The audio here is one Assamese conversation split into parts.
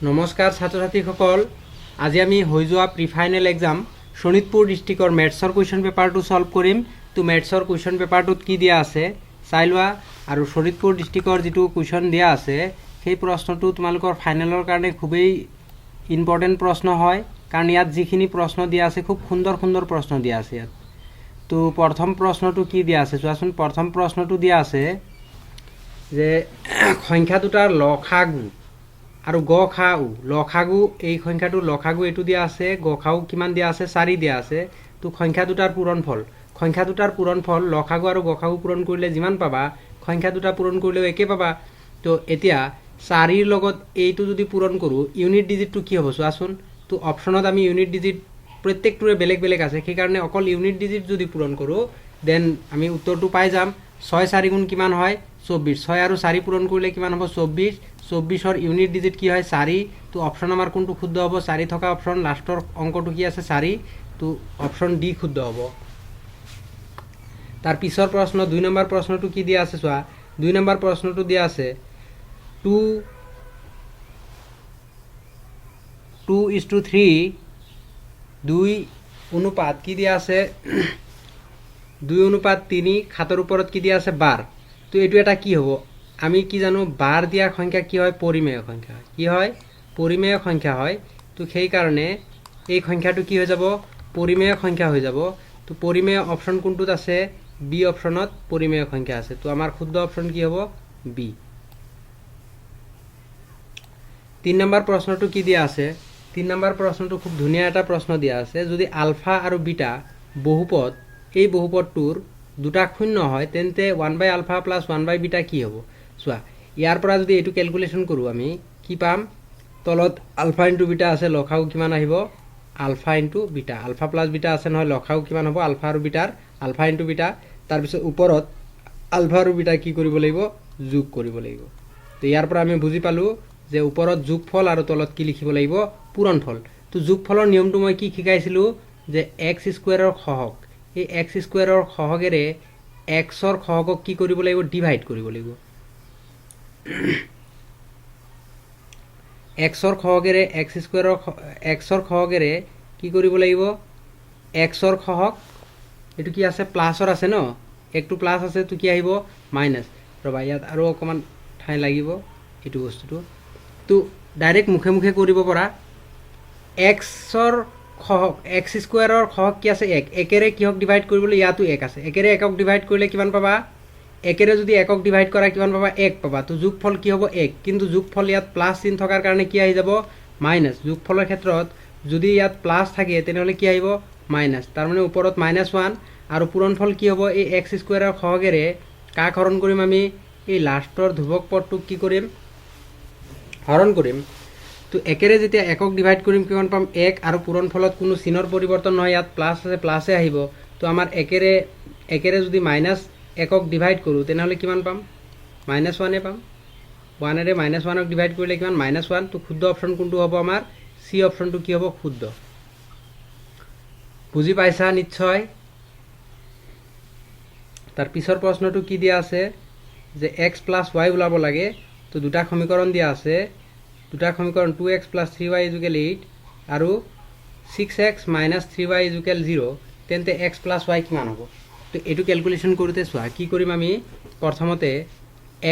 নমস্কাৰ ছাত্ৰ ছাত্ৰীসকল, আজি আমি হৈ যোৱা প্ৰি ফাইনেল এক্সাম শোণিতপুৰ ডিষ্ট্ৰিক্টৰ মেথছৰ কুৱেশ্যন পেপাৰটো সলভ কৰিম। তো মেথছৰ কুৱেশ্যন পেপাৰটোত কি দিয়া আছে চাই লোৱা, আৰু শোণিতপুৰ ডিষ্ট্ৰিক্টৰ যিটো কুৱেশ্যন দিয়া আছে সেই প্ৰশ্নটো তোমালোকৰ ফাইনেলৰ কাৰণে খুবেই ইম্পৰ্টেণ্ট প্ৰশ্ন হয়, কাৰণ ইয়াত যিখিনি প্ৰশ্ন দিয়া আছে খুব সুন্দৰ সুন্দৰ প্ৰশ্ন দিয়া আছে ইয়াত। তো প্ৰথম প্ৰশ্নটো কি দিয়া আছে চোৱাচোন। প্ৰথম প্ৰশ্নটো দিয়া আছে যে সংখ্যা দুটাৰ লসাগু আৰু গসাগু। লসাগু এই সংখ্যাটোৰ লসাগু এইটো দিয়া আছে, গসাগু কিমান দিয়া আছে 4 দিয়া আছে। তো সংখ্যা দুটাৰ পূৰণফল লসাগু আৰু গসাগু পূৰণ কৰিলে যিমান পাবা সংখ্যা দুটা পূৰণ কৰিলেও একে পাবা। তো এতিয়া 4ৰ লগত এইটো যদি পূৰণ কৰোঁ ইউনিট ডিজিটটো কি হ'ব চোৱাচোন। তো অপশ্যনত আমি ইউনিট ডিজিট প্ৰত্যেকটোৰে বেলেগ বেলেগ আছে, সেইকাৰণে অকল ইউনিট ডিজিট যদি পূৰণ কৰোঁ দেন আমি উত্তৰটো পাই যাম। 6 4 গুণ কিমান হয় 24। 6 আৰু 4 পূৰণ কৰিলে কিমান হ'ব 24। 24ৰ ইউনিট ডিজিট কি হয় 4। তো অপশ্যন আমাৰ কোনটো শুদ্ধ হ'ব 4 থকা অপশ্যন, লাষ্টৰ অংকটো কি আছে 4। তো অপশ্যন ডি শুদ্ধ হ'ব। তাৰ পিছৰ প্ৰশ্ন 2 নম্বৰ প্ৰশ্নটো কি দিয়া আছে চোৱা। 2 নম্বৰ প্ৰশ্নটো দিয়া আছে 2:3 2 অনুপাত কি দিয়া আছে 2:3 7ৰ ওপৰত কি দিয়া আছে বাৰ। তো এইটো এটা কি হ'ব, আমি কি জানো বাৰ দিয়া সংখ্যা কি হয় পৰিমেয় সংখ্যা। কি হয় পৰিমেয় সংখ্যা হয়। তো সেইকাৰণে এই সংখ্যাটো কি হৈ যাব পৰিমেয় সংখ্যা হৈ যাব। তো পৰিমেয় অপশ্যন কোনটোত আছে বি অপশ্যনত পৰিমেয় সংখ্যা আছে। তো আমাৰ শুদ্ধ অপশ্যন কি হ'ব বি। 3 নম্বৰ প্ৰশ্নটো কি দিয়া আছে 3 নম্বৰ প্ৰশ্নটো খুব ধুনীয়া এটা প্ৰশ্ন দিয়া আছে। যদি আলফা আৰু বিটা বহুপদ, এই বহুপদটোৰ দুটা শূন্য হয় তেন্তে 1/α + 1/β কি হ'ব চোৱা। ইয়াৰ পৰা যদি এইটো ক্যালকুলেশন কৰোঁ আমি কি পাম, তলত আলফা ইনটু বিটা আছে, লসাগু কিমান আহিব alpha into beta. Alpha plus beta আছে নহয়, লসাগু কিমান হ'ব আলফা আৰু বিটাৰ আলফা ইনটু বিটা। তাৰপিছত ওপৰত আলফা আৰু বিটা কি কৰিব লাগিব যোগ কৰিব লাগিব। তো ইয়াৰ পৰা আমি বুজি পালোঁ যে ওপৰত যোগফল আৰু তলত কি লিখিব লাগিব পূৰণফল। তো যোগফলৰ নিয়মটো মই কি শিকাইছিলোঁ যে x² সহগ, এই x² সহগেৰে xৰ সহগক কি কৰিব লাগিব ডিভাইড কৰিব লাগিব। xৰ সহগেৰে xৰ সহগেৰে কি কৰিব লাগিব xৰ সহগ, এইটো কি আছে প্লাছৰ আছে ন, একটো প্লাছ আছে তো কি আহিব মাইনাছ। ৰবা ইয়াত আৰু অকণমান ঠাই লাগিব এইটো বস্তুটো। তো ডাইৰেক্ট মুখে মুখে কৰিব পৰা xৰ সহগ x² সহগ কি আছে 1, একেৰে কিহক ডিভাইড কৰিবলৈ ইয়াতো 1 আছে, একেৰে একক ডিভাইড কৰিলে কিমান পাবা, একেৰে যদি একক ডিভাইড কৰা কিমান পাবা 1 পাবা। তো যোগফল কি হ'ব 1, কিন্তু যোগফল ইয়াত প্লাছ চিন থকাৰ কাৰণে কি আহি যাব মাইনাছ। যোগফলৰ ক্ষেত্ৰত যদি ইয়াত প্লাছ থাকে তেনেহ'লে কি আহিব মাইনাছ, তাৰমানে ওপৰত -1 আৰু পূৰণফল কি হ'ব এই x² সহগেৰে কাক হৰণ কৰিম আমি এই লাষ্টৰ ধ্ৰুৱক পদটোক কি কৰিম হৰণ কৰিম। তো একেৰে যেতিয়া একক ডিভাইড কৰিম কিমান পাম 1, আৰু পূৰণফলত কোনো চিনৰ পৰিৱৰ্তন নহয়, ইয়াত প্লাছ আছে প্লাছে আহিব। তো আমাৰ একেৰে যদি মাইনাছ একক ডিভাইড কৰোঁ তেনেহ'লে কিমান পাম -1 পাম। 1ৰে -1ক ডিভাইড কৰিলে কিমান -1। তো শুদ্ধ অপশ্যন কোনটো হ'ব আমাৰ চি অপশ্যনটো কি হ'ব শুদ্ধ। বুজি পাইছা নিশ্চয়। তাৰ পিছৰ প্ৰশ্নটো কি দিয়া আছে যে x + y ওলাব লাগে। তো দুটা সমীকৰণ দিয়া আছে, দুটা সমীকৰণ 2x + 3y = 8 আৰু 6x - 3y = 0, তেন্তে x + y কিমান হ'ব। তো এইটো ক্যালকুলেশন কৰোঁতে চোৱা কি কৰিম আমি প্ৰথমতে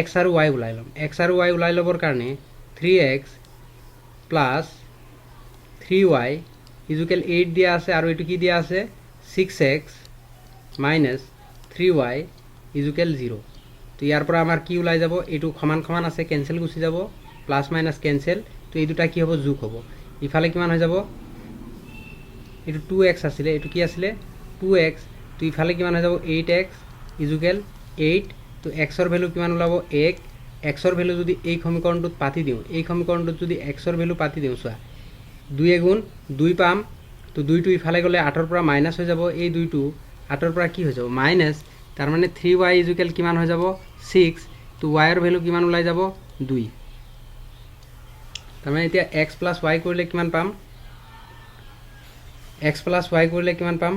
x আৰু y ওলাই ল'ম। x আৰু y ওলাই ল'বৰ কাৰণে 3x + 3y = 8 দিয়া আছে, আৰু এইটো কি দিয়া আছে 6x - 3y = 0। তো ইয়াৰ পৰা আমাৰ কি ওলাই যাব, এইটো সমান সমান আছে কেনসেল গুচি যাব, প্লাছ মাইনাছ কেনসেল। তো এই দুটা কি হ'ব যোগ হ'ব, ইফালে কিমান হৈ যাব এইটো 2x আছিলে, এইটো কি আছিলে 2x। তো ইফালে কিমান হৈ যাব 8x = 8। তো xৰ ভ্যালু কিমান ওলাব 1। xৰ ভ্যালু যদি এই সমীকৰণটোত পাতি দিওঁ, এই সমীকৰণটোত যদি xৰ ভ্যালু পাতি দিওঁ চোৱা 2 গুণ 2 পাম। তো 2টো ইফালে গ'লে 8ৰ পৰা মাইনাছ হৈ যাব, এই 2টো 8ৰ পৰা কি হৈ যাব মাইনাছ, তাৰমানে 3y = কিমান হৈ যাব 6। তো yৰ ভ্যালু কিমান ওলাই যাব 2। তাৰমানে এতিয়া x + y কৰিলে কিমান পাম, x + y কৰিলে কিমান পাম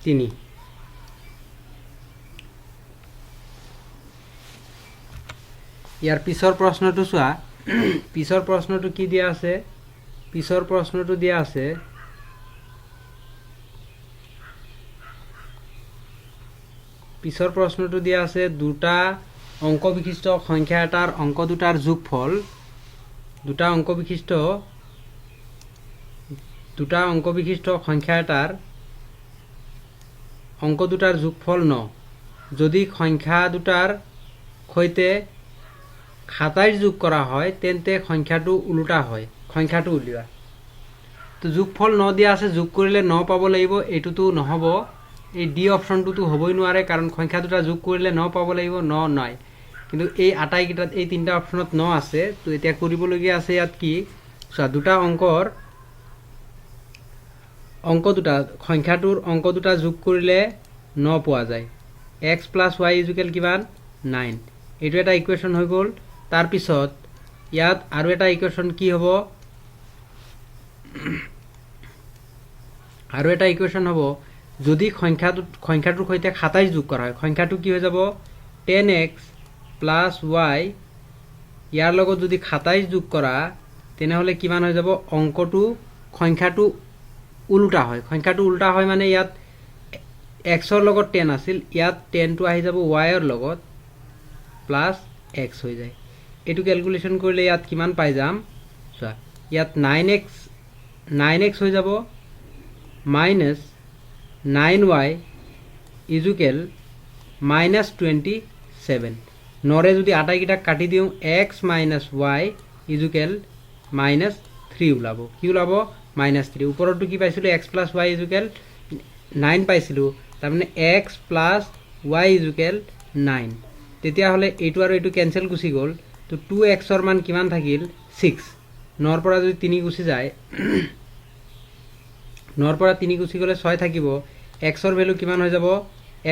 3। ইয়াৰ পিছৰ প্ৰশ্নটো চোৱা পিছৰ প্ৰশ্নটো কি দিয়া আছে পিছৰ প্ৰশ্নটো দিয়া আছে পিছৰ প্ৰশ্নটো দিয়া আছে দুটা অংক বিশিষ্ট সংখ্যা এটাৰ অংক দুটাৰ যোগফল দুটা অংক বিশিষ্ট সংখ্যা এটাৰ অংক দুটাৰ যোগফল 9 যদি সংখ্যা দুটাৰ সৈতে 27 যোগ কৰা হয় তেন্তে সংখ্যাটো উল্টা হয় সংখ্যাটো উলিওৱা তো যোগফল 9 দিয়া আছে যোগ কৰিলে 9 পাব লাগিব এটোটো নহব এই ডি অপশনটো হবই নোৱাৰে কাৰণ সংখ্যা দুটা যোগ কৰিলে 9 পাব লাগিব 9 নাই কিন্তু এই আটাইকেইটাত এই তিনটা অপশনত 9 আছে তো এতিয়া কৰিবলগীয়া আছে ইয়াত কি সা দুটা অংক দুটা সংখ্যাটোৰ অংক দুটা যোগ কৰিলে 9 পোৱা যায় x + y = কিমান 9 এটো এটা ইকুৱেশ্যন হৈ গল তাৰ পিছত ইয়াত আৰু এটা ইকুৱেশ্যন কি হ'ব আৰু এটা ইকুৱেশ্যন হ'ব যদি সংখ্যাটোৰ সৈতে 27 যোগ কৰা হয় সংখ্যাটো কি হৈ যাব 10x + y ইয়াৰ লগত যদি 27 যোগ কৰা তেনেহলে কিমান হৈ যাব সংখ্যাটো উল্টা হয় মানে ইয়াত x ৰ লগত 10 আছিল ইয়াত 10 টো আহি যাব y ৰ লগত প্লাস x হৈ যায় এটো ক্যালকুলেশন কৰিলে ইয়াত কিমান পাই যাম চোৱা ইয়াত 9x হৈ যাব minus 9y = -27 নৰে যদি আটাইকিটা কাটি দিও x - y = -3 ওলাব কি ওলাব -3 উপৰটো কি পাইছিলো x + y = 9 পাইছিলো তাৰ মানে x + y = 9 তেতিয়া হলে এইটো আৰু এইটো ক্যান্সেল গুছি গল তো 2x ৰ মান কিমান থাকিল 6 9 ৰ পৰা যদি 3 গুছি যায় 9 ৰ পৰা 3 গুছি গলে 6 থাকিব x ৰ ভ্যালু কিমান হৈ যাব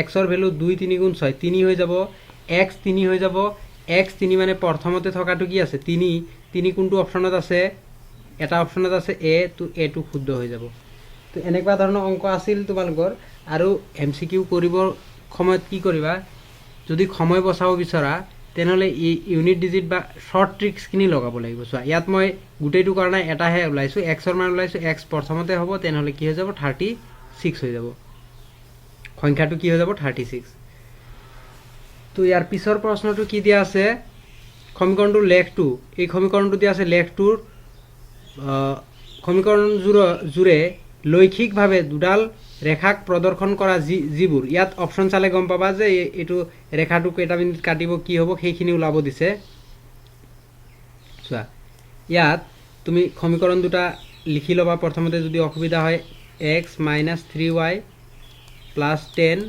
x ৰ ভ্যালু 2 3 * 6 3 হৈ যাব x 3 হৈ যাব x 3 মানে প্ৰথমতে থকাটো কি আছে 3 কোনটো অপশনত আছে এটা অপশনত আছে a তো a টো শুদ্ধ হৈ যাব তো এনেকুৱা ধৰণৰ অংক আছিল তোমালোকৰ আৰু এমসিকিউ কৰিবৰ সময়ত কি কৰিবা যদি সময় বচাব বিচৰা তেনেহলে ইউনিট ডিজিট বা শৰ্ট ট্ৰিক্স কিনি লগাব লাগিব সোয়া ইয়াত মই গুটেইটো কাৰণে এটাহে ওলাইছো x ৰ মান ওলাইছো x প্ৰথমতে হ'ব তেনেহলে কি হৈ যাব 36 হৈ যাব সংখ্যাটো কি হৈ যাব 36 তো ইয়াৰ পিছৰ প্ৰশ্নটো কি দিয়া আছে সমীকৰণটো লেখ 2 এই সমীকৰণটো দিয়া আছে লেখ 2 সমীকৰণ জুৰে লৈখিকভাৱে দুডাল ৰেখাক প্ৰদৰ্শন কৰা যিবোৰ ইয়াত অপশন চালে গম পাবা যে এটো ৰেখাটো কেটা বিন্দুত কাটিব কি হ'ব সেইখিনি ওলাব দিছে চোৱা ইয়াত তুমি সমীকৰণ দুটা লিখি লবা প্ৰথমতে যদি অসুবিধা হয় x - 3y + 10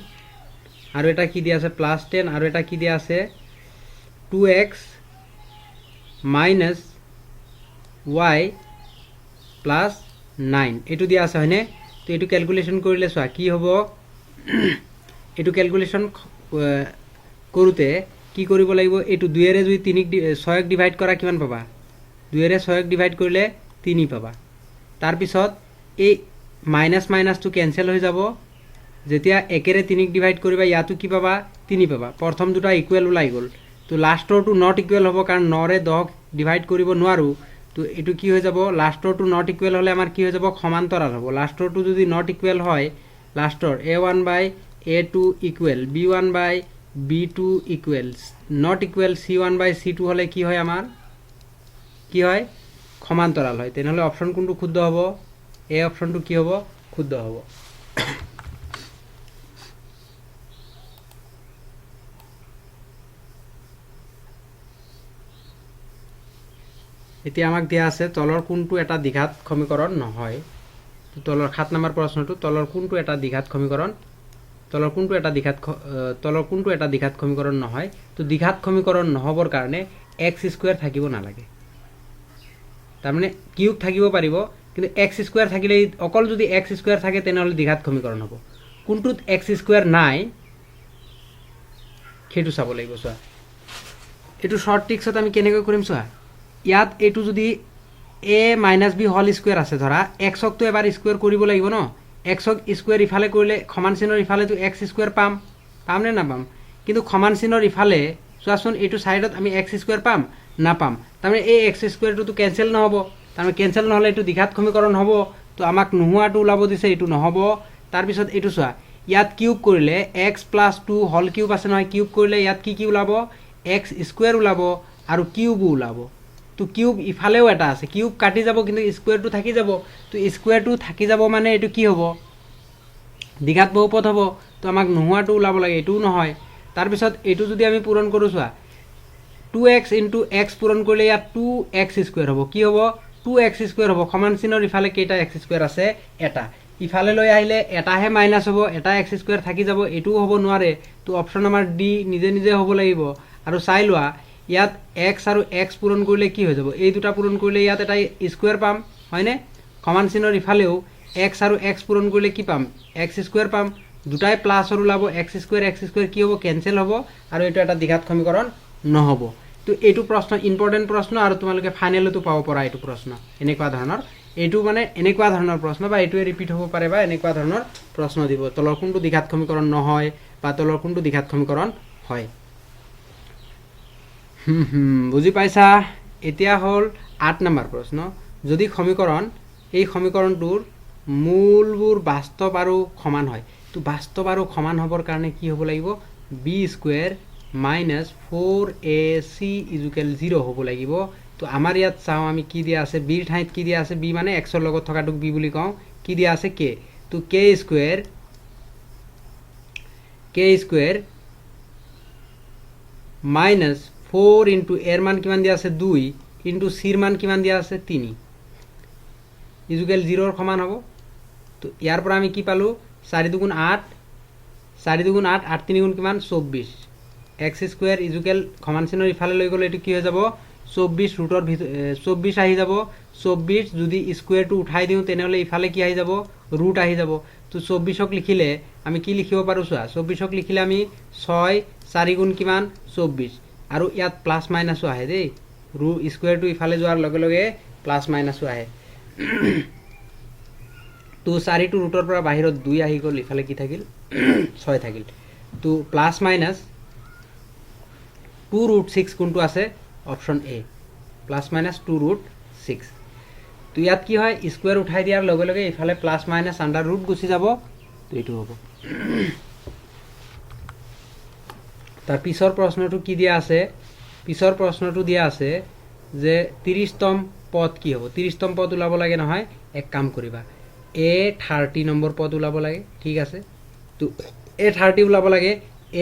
আৰু এটা কি দিয়া আছে +10 আৰু এটা কি দিয়া আছে 2x - y + 9 এটো দিয়া আছে হয়নে তো এটো ক্যালকুলেশন কৰিলে সোয়া কি হ'ব এটো ক্যালকুলেশন কৰোতে কি কৰিব লাগিব এটো 2 এৰে যদি 3 6ক ডিভাইড কৰা কিমান পাবা 2 এৰে 6ক ডিভাইড কৰিলে 3 পাবা তাৰ পিছত এই মাইনাস মাইনাসটো ক্যান্সেল হৈ যাব যেতিয়া 1 এৰে 3ক ডিভাইড কৰিবা ইয়াতো কি পাবা 3 পাবা প্ৰথম দুটা ইকুৱেল ওলাই গল তো লাষ্টৰটো নট ইকুৱেল হ'ব কাৰণ 9 ৰে 10ক ডিভাইড কৰিব নোৱাৰো তো এটো কি হৈ যাব লাষ্টৰটো নট ইকুৱেল হলে আমাৰ কি হৈ যাব সমান্তৰাল হ'ব লাষ্টৰটো যদি নট ইকুৱেল হয় লাষ্টৰ a1/a2 equal b1/b2 ইকুৱেলস not equal c1/c2 হলে কি হয় আমাৰ কি হয় সমান্তৰাল হয় তেনেহলে অপশন কোনটো শুদ্ধ হ'ব এই অপশনটো কি হ'ব শুদ্ধ হ'ব এতিয়া আমাক দিয়া আছে তলৰ কোনটো এটা দ্বিঘাত সমীকৰণ নহয় তো তলৰ 7 নম্বৰ প্ৰশ্নটো তলৰ কোনটো এটা দ্বিঘাত সমীকৰণ তলৰ কোনটো এটা দ্বিঘাত সমীকৰণ নহয় তো দ্বিঘাত সমীকৰণ নহবৰ কাৰণে x² থাকিব নালাগে তাৰ মানে কিউব থাকিব পাৰিব কিন্তু x² থাকিলে অকল যদি x² থাকে তেনেহলে দ্বিঘাত সমীকৰণ হ'ব কোনটোত x² নাই খেটো চাব লাগিব সোয়া এটো শর্ট ট্রিক্সত আমি কেনেকৈ কৰিম সোয়া ইয়াত এটো যদি a - b হোল স্কয়াৰ আছে ধৰা x ক তো এবাৰ স্কয়াৰ কৰিব লাগিব ন x ক স্কয়াৰ ইফালে কৰিলে সমান চিনৰ ইফালে তো x² পাম নে না পাম কিন্তু সমান চিনৰ ইফালে চোৱাচোন এটো সাইডত আমি x² পাম নাপাম। তাৰমানে এই এক্স স্কুৱেৰটোতো কেঞ্চেল নহ'ব, তাৰমানে কেঞ্চেল নহ'লে এইটো দ্বিঘাত সমীকৰণ হ'ব। তো আমাক নোহোৱাটো ওলাব দিছে, এইটো নহ'ব। তাৰপিছত এইটো চোৱা, ইয়াত কিউব কৰিলে এক্স প্লাছ 2 হল কিউব আছে নহয়, কিউব কৰিলে ইয়াত কি কি ওলাব, এক্স স্কুৱেৰ ওলাব আৰু কিউবো ওলাব। তো কিউব ইফালেও এটা আছে, কিউব কাটি যাব কিন্তু স্কুৱেৰটো থাকি যাব। তো স্কুৱেৰটো থাকি যাব মানে এইটো কি হ'ব, দ্বিঘাত বহুপদ হ'ব। তো আমাক নোহোৱাটো ওলাব লাগে, এইটোও নহয়। তাৰপিছত এইটো যদি আমি পূৰণ কৰোঁ চোৱা, 2x ইনটু এক্স পূৰণ কৰিলে ইয়াত 2x স্কুৱেৰ হ'ব। কি হ'ব, 2x স্কুৱেৰ হ'ব। সমান চিহ্নৰ ইফালে কেইটা এক্স স্কুৱেৰ আছে, এটা। ইফালে লৈ আহিলে এটাহে মাইনাছ হ'ব, এটা এক্স স্কুৱেৰ থাকি যাব, এইটোও হ'ব নোৱাৰে। তো অপশ্যন আমাৰ ডি নিজে নিজে হ'ব লাগিব। আৰু চাই লোৱা, ইয়াত এক্স আৰু এক্স পূৰণ কৰিলে কি হৈ যাব, এই দুটা পূৰণ কৰিলে ইয়াত এটা স্কুৱেৰ পাম, হয়নে? সমান চিহ্নৰ ইফালেও এক্স আৰু এক্স পূৰণ কৰিলে কি পাম, এক্স স্কুৱেৰ পাম। দুটাই প্লাছৰ ওলাব, এক্স স্কুৱেৰ কি হ'ব, কেঞ্চেল হ'ব, আৰু এইটো এটা দ্বিঘাত সমীকৰণ নহ'ব। তো এইটো প্ৰশ্ন ইম্পৰ্টেণ্ট প্ৰশ্ন, আৰু তোমালোকে ফাইনেলতো পাব পৰা এইটো প্ৰশ্ন। এনেকুৱা ধৰণৰ, এইটো মানে এনেকুৱা ধৰণৰ প্ৰশ্ন, বা এইটোৱে ৰিপিট হ'ব পাৰে, বা এনেকুৱা ধৰণৰ প্ৰশ্ন দিব, তলৰ কোনটো দ্বিঘাত সমীকৰণ নহয় বা তলৰ কোনটো দ্বিঘাত সমীকৰণ হয়। বুজি পাইছা? এতিয়া হ'ল 8 নম্বৰ প্ৰশ্ন। যদি সমীকৰণ, এই সমীকৰণটোৰ মূলবোৰ বাস্তৱ আৰু সমান হয়, তো বাস্তৱ আৰু সমান হ'বৰ কাৰণে কি হ'ব লাগিব, B square minus 4ac equal 0 হ'ব লাগিব। তো আমাৰ ইয়াত চাওঁ আমি কি দিয়া আছে, বিৰ ঠাইত কি দিয়া আছে, বি মানে এক্সৰ লগত থকাটোক বি বুলি কওঁ, কি দিয়া আছে, কে। তো কে স্কুৱেৰ মাইনাছ 4 ইনটু এৰ মান কিমান দিয়া আছে, 2 ইনটু চিৰ মান কিমান দিয়া আছে, 3 ইজুকেল 0ৰ সমান হ'ব। তো ইয়াৰ পৰা আমি কি পালোঁ, 4 দুগুণ 8, 4 দুগুণ 8, 8 3 গুণ কিমান, 24। এক্স স্কুৱেৰ ইজুকেল সমান চিহ্নৰ ইফালে লৈ গ'লে এইটো কি হৈ যাব, 24 ৰুটৰ 24 আহি যাব। 24 যদি স্কুৱেৰটো উঠাই দিওঁ তেনেহ'লে ইফালে কি আহি যাব, ৰুট আহি যাব। তো 24ক লিখিলে আমি কি লিখিব পাৰোঁ চোৱা, 24ক লিখিলে আমি 6 4 গুণ কিমান, 24, আৰু ইয়াত প্লাছ মাইনাছো আহে দেই, স্কুৱেৰটো ইফালে যোৱাৰ লগে লগে প্লাছ মাইনাছো আহে। তো 4টো ৰুটৰ পৰা বাহিৰত 2 আহি গ'ল, ইফালে কি থাকিল, 6 থাকিল। তো প্লাছ মাইনাছ 2√6 কোনটো আছে, অপশ্যন এ, প্লাছ মাইনাছ 2√6। তো ইয়াত কি হয়, স্কুৱেৰ উঠাই দিয়াৰ লগে লগে ইফালে প্লাছ মাইনাছ আণ্ডাৰ ৰুট গুচি যাব, তো এইটো হ'ব। তাৰ পিছৰ প্ৰশ্নটো কি দিয়া আছে, পিছৰ প্ৰশ্নটো দিয়া আছে যে 30তম পদ কি হ'ব, 30তম পদ ওলাব লাগে নহয়, এক কাম কৰিবা, A30 নম্বৰ পদ ওলাব লাগে, ঠিক আছে। তো A30 ওলাব লাগে,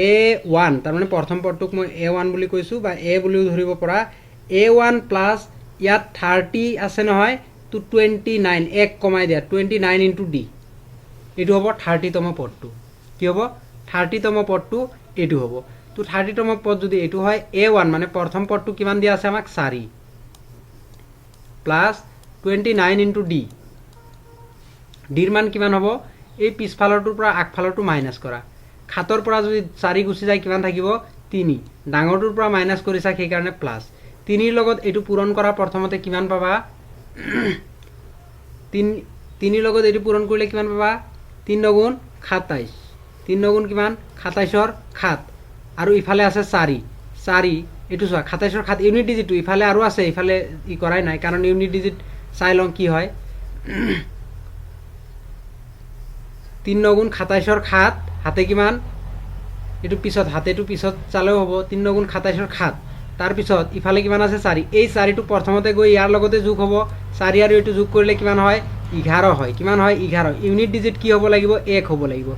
A1 তাৰমানে প্ৰথম পদটোক মই A1 বুলি কৈছোঁ, বা A বুলিও ধৰিব পৰা। A1 প্লাছ ইয়াত 30 আছে নহয়, তো 29, এক কমাই দিয়া, 29 ইনটু ডি, এইটো হ'ব 30তম পদটো। কি হ'ব, 30তম পদটো এইটো হ'ব। তো 30তম পদ যদি এইটো হয়, A1 মানে প্ৰথম পদটো কিমান দিয়া আছে আমাক, 4 প্লাছ 29 ইনটু ডি, ডিৰ মান কিমান হ'ব, এই পিছফালৰটোৰ পৰা আগফালৰটো মাইনাছ কৰা, 7ৰ পৰা যদি 4 গুচি যায় কিমান থাকিব, 3, ডাঙৰটোৰ পৰা মাইনাছ কৰিছা সেইকাৰণে প্লাছ, 3ৰ লগত এইটো পূৰণ কৰা, প্ৰথমতে কিমান পাবা, 3ৰ লগত এইটো পূৰণ কৰিলে কিমান পাবা, 3 9 27, 3 9 কিমান, 27ৰ 7, আৰু ইফালে আছে 4, এইটো চোৱা 27ৰ 7 ইউনিট ডিজিটটো, ইফালে আৰু আছে, ইফালে ই কৰাই নাই কাৰণ ইউনিট ডিজিট চাই লওঁ কি হয়। 3 9 27ৰ 7, হাতে কিমান, এইটো পিছত, হাতেটো পিছত চালেও হ'ব, 3 9 27ৰ 7, তাৰপিছত ইফালে কিমান আছে 4, এই 4টো প্ৰথমতে গৈ ইয়াৰ লগতে যোগ হ'ব, 4 আৰু এইটো যোগ কৰিলে কিমান হয়, 11 হয়। কিমান হয়, 11। ইউনিট ডিজিট কি হ'ব লাগিব, 1 হ'ব লাগিব।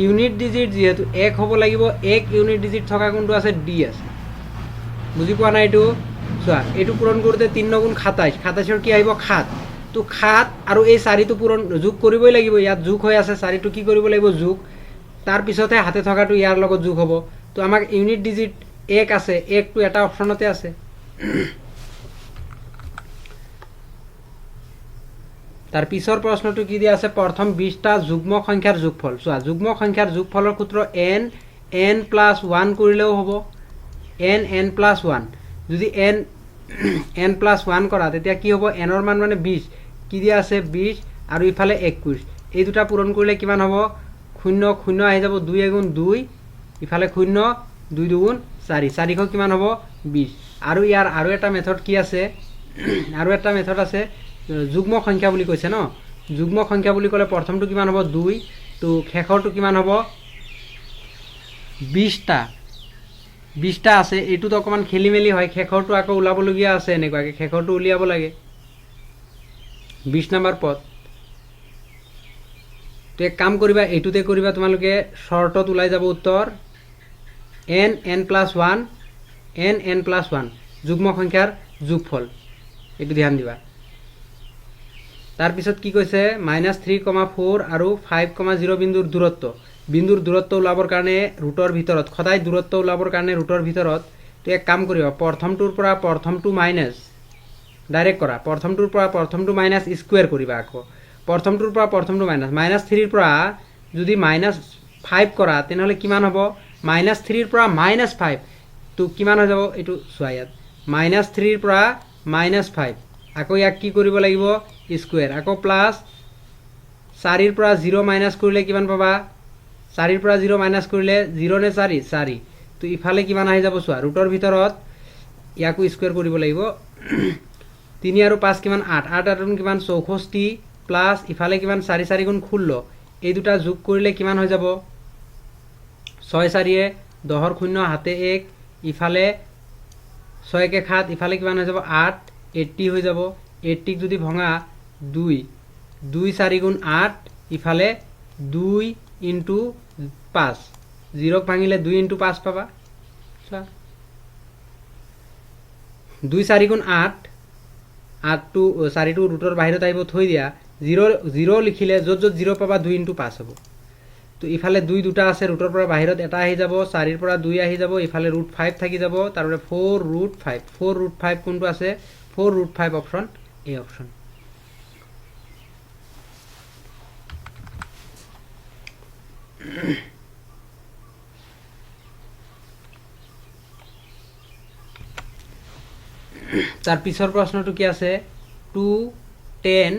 ইউনিট ডিজিট যিহেতু 1 হ'ব লাগিব, 1 ইউনিট ডিজিট থকা কোনটো আছে, ডি আছে। বুজি পোৱা নাই এইটো চোৱা, এইটো পূৰণ কৰোঁতে 3 9 27, 27ৰ কি আহিব, 7, তো 7 আৰু এই 4টো পূৰণ যোগ কৰিবই লাগিব, ইয়াত যোগ হৈ আছে, 4টো কি কৰিব লাগিব, যোগ, তাৰপিছতহে হাতে থকাটো ইয়াৰ লগত যোগ হ'ব। তো আমাক ইউনিট ডিজিট 1 আছে, 1টো এটা অপশ্যনতে আছে। তাৰ পিছৰ প্ৰশ্নটো কি দিয়া আছে, প্ৰথম 20টা যুগ্ম সংখ্যাৰ যোগফল। চোৱা, যুগ্ম সংখ্যাৰ যোগফলৰ সূত্ৰ n প্লাছ 1 কৰিলেও হ'ব, n প্লাছ 1, যদি n প্লাছ 1 কৰা তেতিয়া কি হ'ব, nৰ মান মানে 20, কি দিয়া আছে 20, আৰু ইফালে 21, এই দুটা পূৰণ কৰিলে কিমান হ'ব, 0 0 আহি যাব, 2 2, ইফালে 0, 2 2 4, 4শ কিমান হ'ব, 20। আৰু ইয়াৰ আৰু এটা মেথড কি আছে আৰু এটা মেথড আছে যুগ্ম সংখ্যা বুলি কৈছে ন যুগ্ম সংখ্যা বুলি ক'লে প্ৰথমটো কিমান হ'ব 2 তো শেষৰটো কিমান হ'ব 20টা আছে এইটোত অকমান খেলিমেলি হয় শেষৰটো আকৌ ওলাবলগীয়া আছে এনেকুৱাকে শেষৰটো উলিয়াব লাগে 20 নম্বৰ পদ তো এক কাম কৰিবা এইটোতে কৰিবা তোমালোকে শৰ্টত ওলাই যাব উত্তৰ n+1 যুগ্ম সংখ্যাৰ যোগফল এইটো ধ্যান দিবা তাৰপিছত কি কৈছে -3,4 আৰু 5,0 বিন্দুৰ দূৰত্ব ওলাবৰ কাৰণে ৰুটৰ ভিতৰত সদায় দূৰত্ব ওলাবৰ কাৰণে ৰুটৰ ভিতৰত তো এক কাম কৰিবা প্ৰথমটোৰ পৰা প্ৰথমটো মাইনাস ডাইৰেক্ট কৰা প্ৰথমটোৰ পৰা প্ৰথমটো মাইনাস স্কয়াৰ কৰিবা আকৌ প্ৰথমটোৰ পৰা প্ৰথমটো মাইনাস -3 ৰ পৰা যদি -5 কৰা তেনেহলে কিমান হ'ব -3 ৰ পৰা -5 তো কিমান হৈ যাব এটো চোৱা ইয়াত -3 ৰ পৰা -5 আকৌ ইয়াক কি কৰিব লাগিব স্কয়াৰ আকৌ প্লাস 4 ৰ পৰা 0 মাইনাস কৰিলে কিমান পাবা 4 ৰ পৰা 0 মাইনাস কৰিলে 0 নে 4 তো ইফালে কিমান আহি যাব চোৱা ৰুটৰ ভিতৰত ইয়াকো স্কয়াৰ কৰিব লাগিব 3 আৰু 5 কিমান 8 আৰু কিমান 64 প্লাস ইফালে কিমান 4 4 গুণ 16 এই দুটা যোগ কৰিলে কিমান হৈ যাব 6 4 এ 10 ৰ 0 হাতে 1 ইফালে 6 কে 7 ইফালে কিমান হৈ যাব 8 80 হৈ যাব 80 যদি ভঙা 2 4 গুণ 8 ইফালে 2 ইনটু 5 0 ভাঙিলে 2 ইনটু 5 পাবা চোৱা 2 4 গুণ 8 টু 4 টু ৰুটৰ বাহিৰত আহিব থৈ দিয়া 0 লিখিলে য'ত 0 পাবা 2 ইনটু 5 হ'ব তো ইফালে 2 দুটা আছে ৰুটৰ পৰা বাহিৰত এটা আহি যাব 4 ৰ পৰা 2 আহি যাব ইফালে √5 থাকি যাব তাৰপৰা 4√5 কোনটো আছে 4√5 অপচন এ অপচন তাৰ পিছৰ প্ৰশ্নটো কি আছে 2 10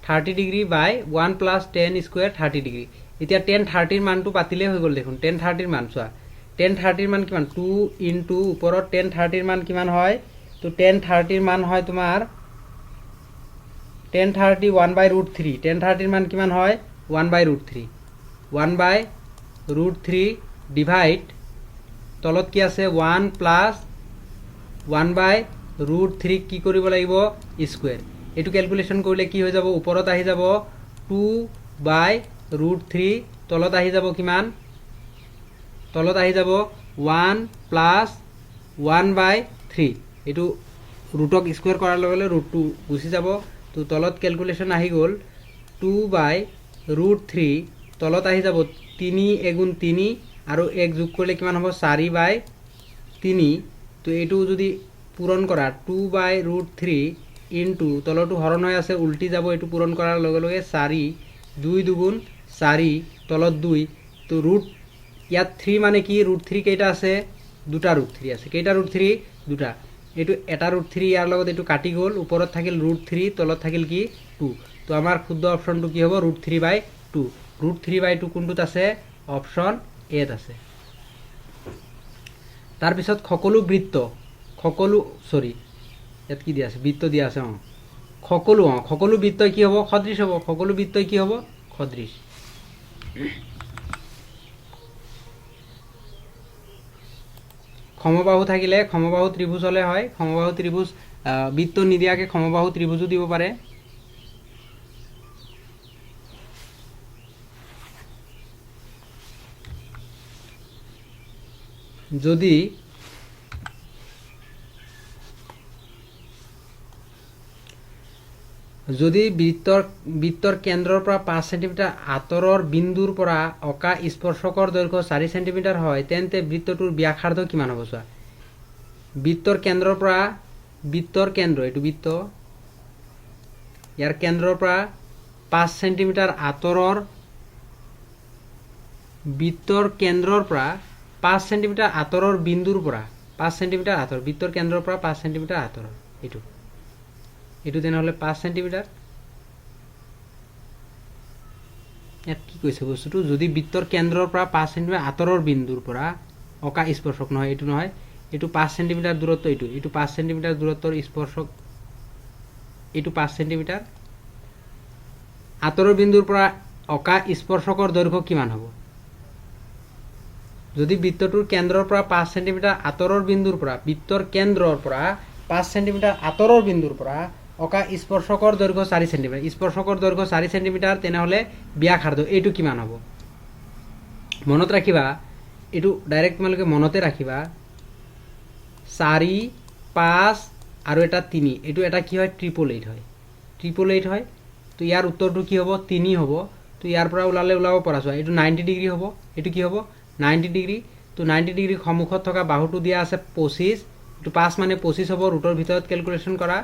30 ডিগ্ৰী বাই 1 + 10 স্কয়াৰ 30 ডিগ্ৰী এতিয়া 10 30 ৰ মানটো পাতিলে হৈ গল দেখোন 10 30 ৰ মান চোৱা 10 30 ৰ মান কিমান 2 ইনটু ওপৰত 10 30 ৰ মান কিমান হয় তো 10 30 ৰ মান হয় তোমাৰ 10 30 1/√3 10 30 ৰ মান কিমান হয় 1/√3 1/√3 ডিভাইড তলত কি আছে 1 + 1/√3 কি কৰিব লাগিব স্কয়াৰ এটো ক্যালকুলেশন কৰিলে কি হৈ যাব ওপৰত আহি যাব 2/√3 তলত আহি যাব কিমান তলত আহি যাব 1 + 1/3 এটো ৰুটক স্কয়াৰ কৰাৰ লগে লগে √2 গুচি যাব তো তলত ক্যালকুলেশন আহি গল 2/√3 তলত আহি যাব 3 এগুণ 3 আৰু 1 যোগ কৰিলে কিমান হ'ব 4/3 তো এটো যদি পূৰণ কৰা 2/√3 ইনটু তলটো হৰণ হৈ আছে উল্টি যাব এটো পূৰণ কৰাৰ লগে লগে 4 2 দুগুণ 4 তলত 2 তো ৰুট ইয়াত 3 মানে কি √3 কেইটা আছে দুটা √3 আছে কেইটা √3 দুটা এটো এটা √3 ইয়াৰ লগত এটো কাটি গল ওপৰত থাকিল √3 তলত থাকিল কি 2 তো আমাৰ শুদ্ধ অপচনটো কি হ'ব √3/2 √3/2 কোনটোত আছে অপচন এ ত আছে তাৰ পিছত সকলো বৃত্ত সকলো সৰি ইয়াত কি দিয়া আছে বৃত্ত দিয়া আছে সকলো বৃত্তই কি হ'ব সদৃশ হ'ব সকলো বৃত্তই কি হ'ব সদৃশ সমবাহু থাকিলে সমবাহু ত্ৰিভুজ হলে হয় সমবাহু ত্ৰিভুজ বৃত্ত নিদিয়াকে সমবাহু ত্ৰিভুজও দিব পাৰে যদি বৃত্তৰ কেন্দ্ৰৰ পৰা 5 সেন্টিমিটাৰ আঁতৰৰ বিন্দুৰ পৰা অকা স্পৰ্শকৰ দৈৰ্ঘ্য 4 সেন্টিমিটাৰ হয় তেন্তে বৃত্তটোৰ ব্যাসাৰ্ধ কিমান হ'ব চোৱা বৃত্তৰ কেন্দ্ৰৰ পৰা বৃত্তৰ কেন্দ্ৰ এটো বৃত্ত ইয়াৰ কেন্দ্ৰৰ পৰা 5 সেন্টিমিটাৰ আঁতৰৰ বৃত্তৰ কেন্দ্ৰৰ পৰা 5 সেন্টিমিটাৰ আঁতৰৰ বিন্দুৰ পৰা 5 সেন্টিমিটাৰ আঁতৰ বৃত্তৰ কেন্দ্ৰৰ পৰা 5 সেন্টিমিটাৰ আঁতৰৰ এটো তেনেহলে 5 সেন্টিমিটাৰ ইয়াত কি কৈছে বস্তুটো যদি বৃত্তৰ কেন্দ্ৰৰ পৰা 5 সেন্টিমিটাৰ আঁতৰৰ বিন্দুৰ পৰা অকা স্পৰ্শক নহয় এটো নহয় এইটো 5 সেন্টিমিটাৰ দূৰত্ব, এইটো 5 সেন্টিমিটাৰ দূৰত্বৰ স্পৰ্শক, এইটো 5 সেন্টিমিটাৰ। আঁতৰৰ বিন্দুৰ পৰা অকা স্পৰ্শকৰ দৈৰ্ঘ্য কিমান হ'ব? যদি বৃত্তটোৰ কেন্দ্ৰৰ পৰা 5 সেন্টিমিটাৰ আঁতৰৰ বিন্দুৰ পৰা, বৃত্তৰ কেন্দ্ৰৰ পৰা 5 সেন্টিমিটাৰ আঁতৰৰ বিন্দুৰ পৰা অকা স্পৰ্শকৰ দৈৰ্ঘ্য 4 সেন্টিমিটাৰ, স্পৰ্শকৰ দৈৰ্ঘ্য 4 সেন্টিমিটাৰ, তেনেহ'লে ব্যাসাৰ্ধ এইটো কিমান হ'ব? মনত ৰাখিবা, এইটো ডাইৰেক্ট তোমালোকে মনতে ৰাখিবা, 4, 5 আৰু এটা 3, এইটো এটা কি হয়? ট্ৰিপল এইট হয়, ট্ৰিপল এইট হয়। তো ইয়াৰ উত্তৰটো কি হ'ব? 3 হ'ব। তো ইয়াৰ পৰা ওলাব পৰা চোৱা, এইটো 90 ডিগ্ৰী হ'ব, এইটো কি হ'ব? 90 ডিগ্ৰী। তো 90 ডিগ্ৰী সন্মুখত থকা বাহুটো দিয়া আছে 25, এইটো 5 মানে 25 হ'ব, ৰুটৰ ভিতৰত কেলকুলেশ্যন কৰা,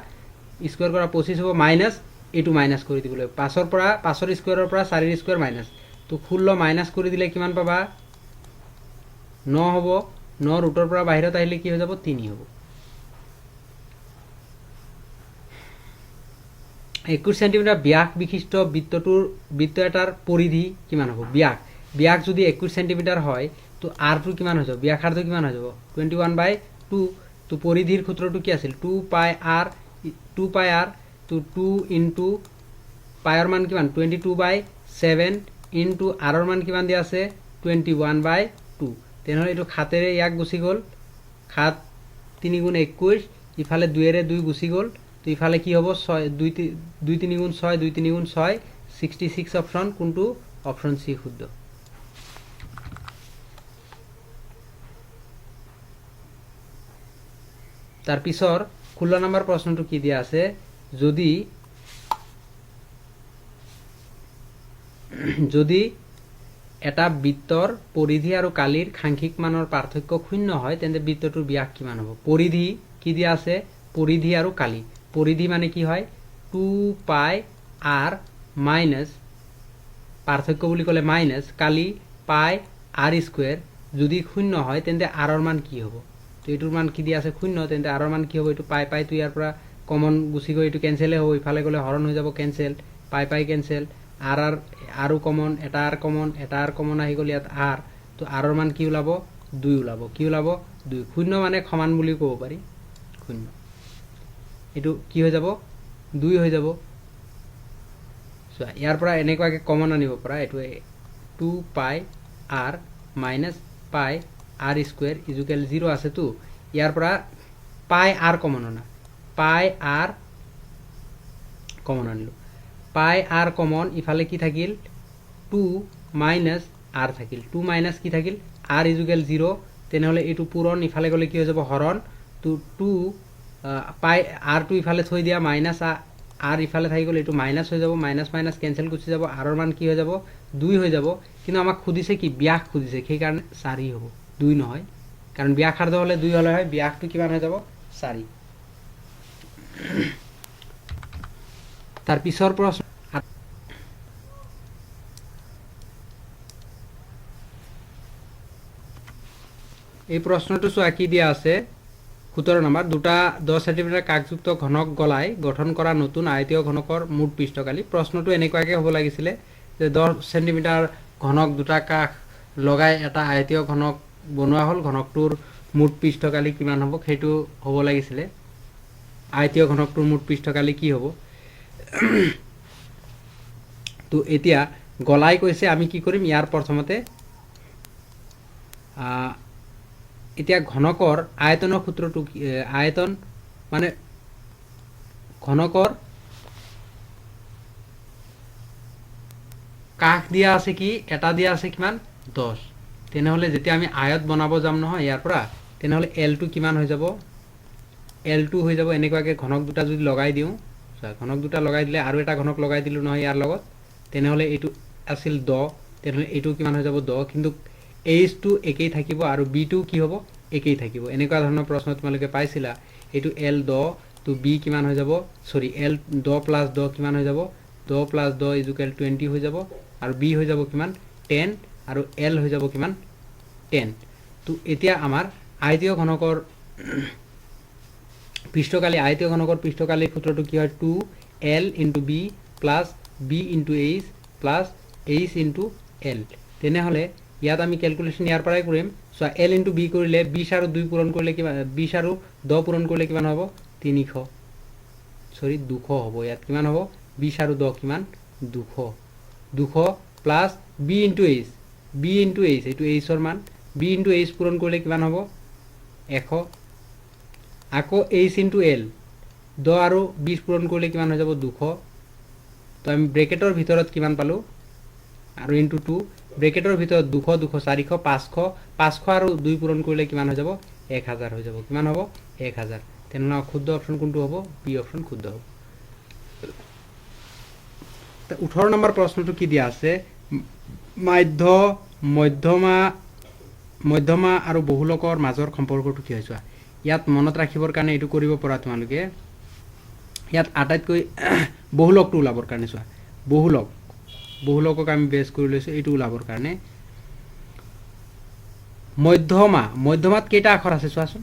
স্কুৱেৰ কৰা 25 হ'ব, মাইনাছ এইটো মাইনাছ কৰি দিব লাগিব, 5ৰ পৰা 5ৰ স্কুৱেৰৰ পৰা 4ৰ স্কুৱেৰ মাইনাছ, তো 16 মাইনাছ কৰি দিলে কিমান পাবা? 9 হ'ব। 9 ৰুটৰ পৰা বাহিৰত আহিলে কি হৈ যাব? 3 হ'ব। 21 সেন্টিমিটাৰ ব্যাস বিশিষ্ট বৃত্ত এটাৰ পৰিধি কিমান হ'ব? ব্যাস যদি 21 সেন্টিমিটাৰ হয়, তো আৰটো কিমান হৈ যাব? ব্যাসাৰ্ধ কিমান হৈ যাব? 21/2। তো পৰিধিৰ সূত্ৰটো কি আছিল? 2 পাই আৰ, তো 2 ইনটু পাইৰ মান কিমান? 22/7 ইনটু আৰৰ মান কিমান দিয়া আছে? 21/2। তেনেহ'লে এইটো 7ৰে ইয়াক গুচি গ'ল, 7 3 গুণ 21, ইফালে 2ৰে 2 গুচি গ'ল, তো ইফালে কি হ'ব? 6 2 3 গুণ 6, 2 3 গুণ 6, 66 অপশ্যন কোনটো? অপশ্যন চি শুদ্ধ। তাৰ পিছৰ 16 নম্বৰ প্ৰশ্নটো কি দিয়া আছে? যদি এটা বৃত্তৰ পৰিধি আৰু কালিৰ সাংখ্যিক মানৰ পাৰ্থক্য 0 হয়, তেন্তে বৃত্তটোৰ ব্যাস কিমান হ'ব? পৰিধি কি দিয়া আছে? পৰিধি আৰু কালি। পৰিধি মানে কি হয়? 2 পাই আৰ মাইনাছ, পাৰ্থক্য বুলি ক'লে মাইনাছ, কালি পাই আৰ স্কুৱেৰ, যদি 0 হয় তেন্তে আৰৰ মান কি হ'ব? তো এইটোৰ মান কি দিয়া আছে? 0, তেন্তে আৰৰ মান কি হ'ব? এইটো পাই তো ইয়াৰ পৰা কমন গুচি গৈ এইটো কেঞ্চেলহে হ'ব, ইফালে গ'লে হৰণ হৈ যাব, কেঞ্চেল, পাই কেঞ্চেল, আৰু কমন, এটা আৰ কমন আহি গ'ল ইয়াত আৰ, তো আৰৰ মান কি ওলাব? 2 ওলাব। কি ওলাব? 2। 0 মানে সমান বুলি ক'ব পাৰি, 0। এইটো কি হৈ যাব? 2 হৈ যাব। চোৱা, ইয়াৰ পৰা এনেকুৱাকৈ কমন আনিব পৰা, এইটো 2 পাই আৰ মাইনাছ পাই আৰ স্কুৱেৰ ইজুকেল 0 আছেতো, ইয়াৰ পৰা পাই আৰ কমন অনা, পাই আৰ কমন আনিলোঁ, পাই আৰ কমন, ইফালে কি থাকিল? 2 মাইনাছ আৰ থাকিল, 2 মাইনাছ কি থাকিল? আৰ ইজুকেল 0, তেনেহ'লে এইটো পূৰণ, ইফালে গ'লে কি হৈ যাব? হৰণ। তো 2 পাই আৰটো ইফালে থৈ দিয়া, মাইনাছ আৰ ইফালে থাকি গ'ল, এইটো মাইনাছ হৈ যাব, মাইনাছ মাইনাছ কেঞ্চেল গুচি যাব, আৰৰ মান কি হৈ যাব? 2 হৈ যাব। কিন্তু আমাক সুধিছে কি? ব্যাস সুধিছে, সেইকাৰণে 4 হ'ব, 2 নহয়, কাৰণ ব্যাসাৰ্ধ হ'লে 2 হ'লে হয়, ব্যাসটো কিমান হৈ যাব? 4। তাৰ পিছৰ প্ৰশ্ন, এই প্ৰশ্নটো চোৱা কি দিয়া আছে? 17 নম্বৰ, দুটা 10 সেন্টিমিটাৰ কাষযুক্ত ঘনক গলাই গঠন কৰা নতুন আয়তীয় ঘনকৰ মুঠ পৃষ্ঠকালি। প্ৰশ্নটো এনেকুৱাকৈ হ'ব লাগিছিলে যে 10 সেন্টিমিটাৰ ঘনক দুটা কাষ লগাই এটা আয়তীয় ঘনক বনোৱা হ'ল, ঘনকটোৰ মুঠ পৃষ্ঠকালি কিমান হ'ব সেইটো হ'ব লাগিছিলে। আয়তীয় ঘনকটোৰ মুঠ পৃষ্ঠকালি কি হ'ব? তো এতিয়া গলাই কৈছে, আমি কি কৰিম? ইয়াৰ প্ৰথমতে এতিয়া ঘনকৰ আয়তনৰ সূত্ৰটো আয়তন মানে ঘনকৰ কাষ দিয়া আছে কি? এটা দিয়া আছে কিমান? 10। তেনেহ'লে যেতিয়া আমি আয়ত বনাব যাম নহয় ইয়াৰ পৰা, তেনেহ'লে এলটো কিমান হৈ যাব? এল2 হৈ যাব। এনেকুৱাকৈ ঘনক দুটা যদি লগাই দিওঁ, ঘনক দুটা লগাই দিলে আৰু এটা ঘনক লগাই দিলোঁ নহয় ইয়াৰ লগত, তেনেহ'লে এইটো আছিল 10, তেনেহ'লে এইটো কিমান হৈ যাব? 10। কিন্তু এইচটো একেই থাকিব আৰু বিটো কি হ'ব? একেই থাকিব। এনেকুৱা ধৰণৰ প্ৰশ্ন তোমালোকে পাইছিলা। এইটো এল 10, তো বি কিমান হৈ যাব? সৰি, এল 10 প্লাছ 10 কিমান হৈ যাব? 10 প্লাছ 10 ইজুকেল 20 হৈ যাব, আৰু বি হৈ যাব কিমান? 10, আৰু এল হৈ যাব কিমান? 10। তো এতিয়া আমাৰ আয়তীয় ঘনকৰ পৃষ্ঠকালি, আয়তীয় ঘনকৰ পৃষ্ঠকালিৰ সূত্ৰটো কি হয়? 2l into B plus B into H plus H into L. তেনেহ'লে ইয়াত আমি কেলকুলেশ্যন ইয়াৰ পৰাই কৰিম। চোৱা এল ইনটু বি কৰিলে 20 আৰু 2 পূৰণ কৰিলে কিমান 20 আৰু 10 পূৰণ কৰিলে কিমান হ'ব 300 সৰি 200 হ'ব ইয়াত কিমান হ'ব 20 আৰু 10 কিমান 200 প্লাস বি ইনটু এইচ এইটো এইচৰ মান বি ইনটু এইচ পূৰণ কৰিলে কিমান হ'ব 100 আকৌ এইচ ইনটু এল 10 আৰু 20 পূৰণ কৰিলে কিমান হৈ যাব 200 তো আমি ব্ৰেকেটৰ ভিতৰত কিমান পালো আৰু ইনটু 2 ব্ৰেকেটৰ ভিতৰত 200 400 500 500 আৰু 2 পূৰণ কৰিলে কিমান হৈ যাব 1000 হৈ যাব কিমান হ'ব 1000 তেননা শুদ্ধ অপচন কোনটো হ'ব বি অপচন শুদ্ধ হ'ব 18 নম্বৰ প্ৰশ্নটো কি দিয়া আছে মধ্যমা আৰু বহুলকৰ মাজৰ সম্পৰ্কটো কি হৈছে ইয়াত মনত ৰাখিবৰ কাৰণে এটো কৰিব পৰা তোমালোকে ইয়াত আটাইতকৈ বহুলকটো ওলাবৰ কাৰণে চোৱা বহুলকক আমি বেস কৰি লৈছো এটো ওলাবৰ কাৰণে মধ্যমাত কেইটা আখৰ আছে চোৱাচোন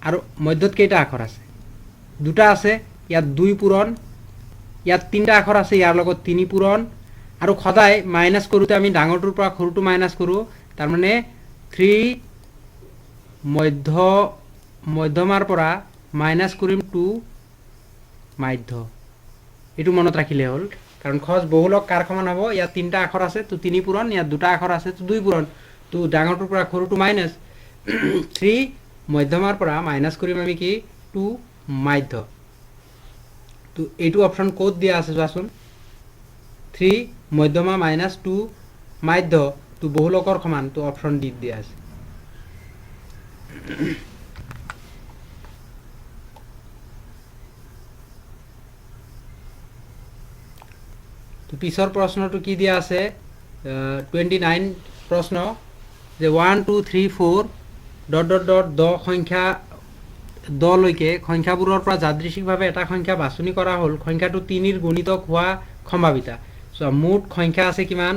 আৰু মধ্যত কেইটা আখৰ আছে দুটা আছে ইয়াত 2 পূৰণ ইয়াত তিনটা আখৰ আছে ইয়াৰ লগত 3 পূৰণ আৰু খদাই মাইনাস কৰোতে আমি ডাঙৰটোৰ পৰা সৰুটো মাইনাস কৰো তাৰ মানে 3 মধ্যমাৰ পৰা মাইনাস কৰিম 2 মাধ্য এটো মনত ৰাখিলে হ'ল কাৰণ খজ বহুলক কাৰ সমান হ'ব ইয়াত তিনটা আখৰ আছে তো 3 পূৰণ ইয়াত দুটা আখৰ আছে তো 2 পূৰণ তো ডাঙৰটোৰ পৰা সৰুটো মাইনাস 3 মধ্যমাৰ পৰা মাইনাস কৰিম আমি কি 2 মাধ্য তো এটো অপচন কোড দিয়া আছে চোৱাচোন 3 মধ্যমা মাইনাস 2 মাধ্য তো বহুলকৰ সমান তো অপচন ডি দিয়া আছে তো পিছৰ প্ৰশ্নটো কি দিয়া আছে 29 প্ৰশ্ন যে 1 2 3 4 ডট ডট ডট দ সংখ্যা দ লৈকে সংখ্যাবোৰৰ পৰা যাদৃশিকভাৱে এটা সংখ্যা বাছনি কৰা হ'ল সংখ্যাটো 3 ৰ গুণিতক হোৱা সম্ভাৱিতা সো মুঠ সংখ্যা আছে কিমান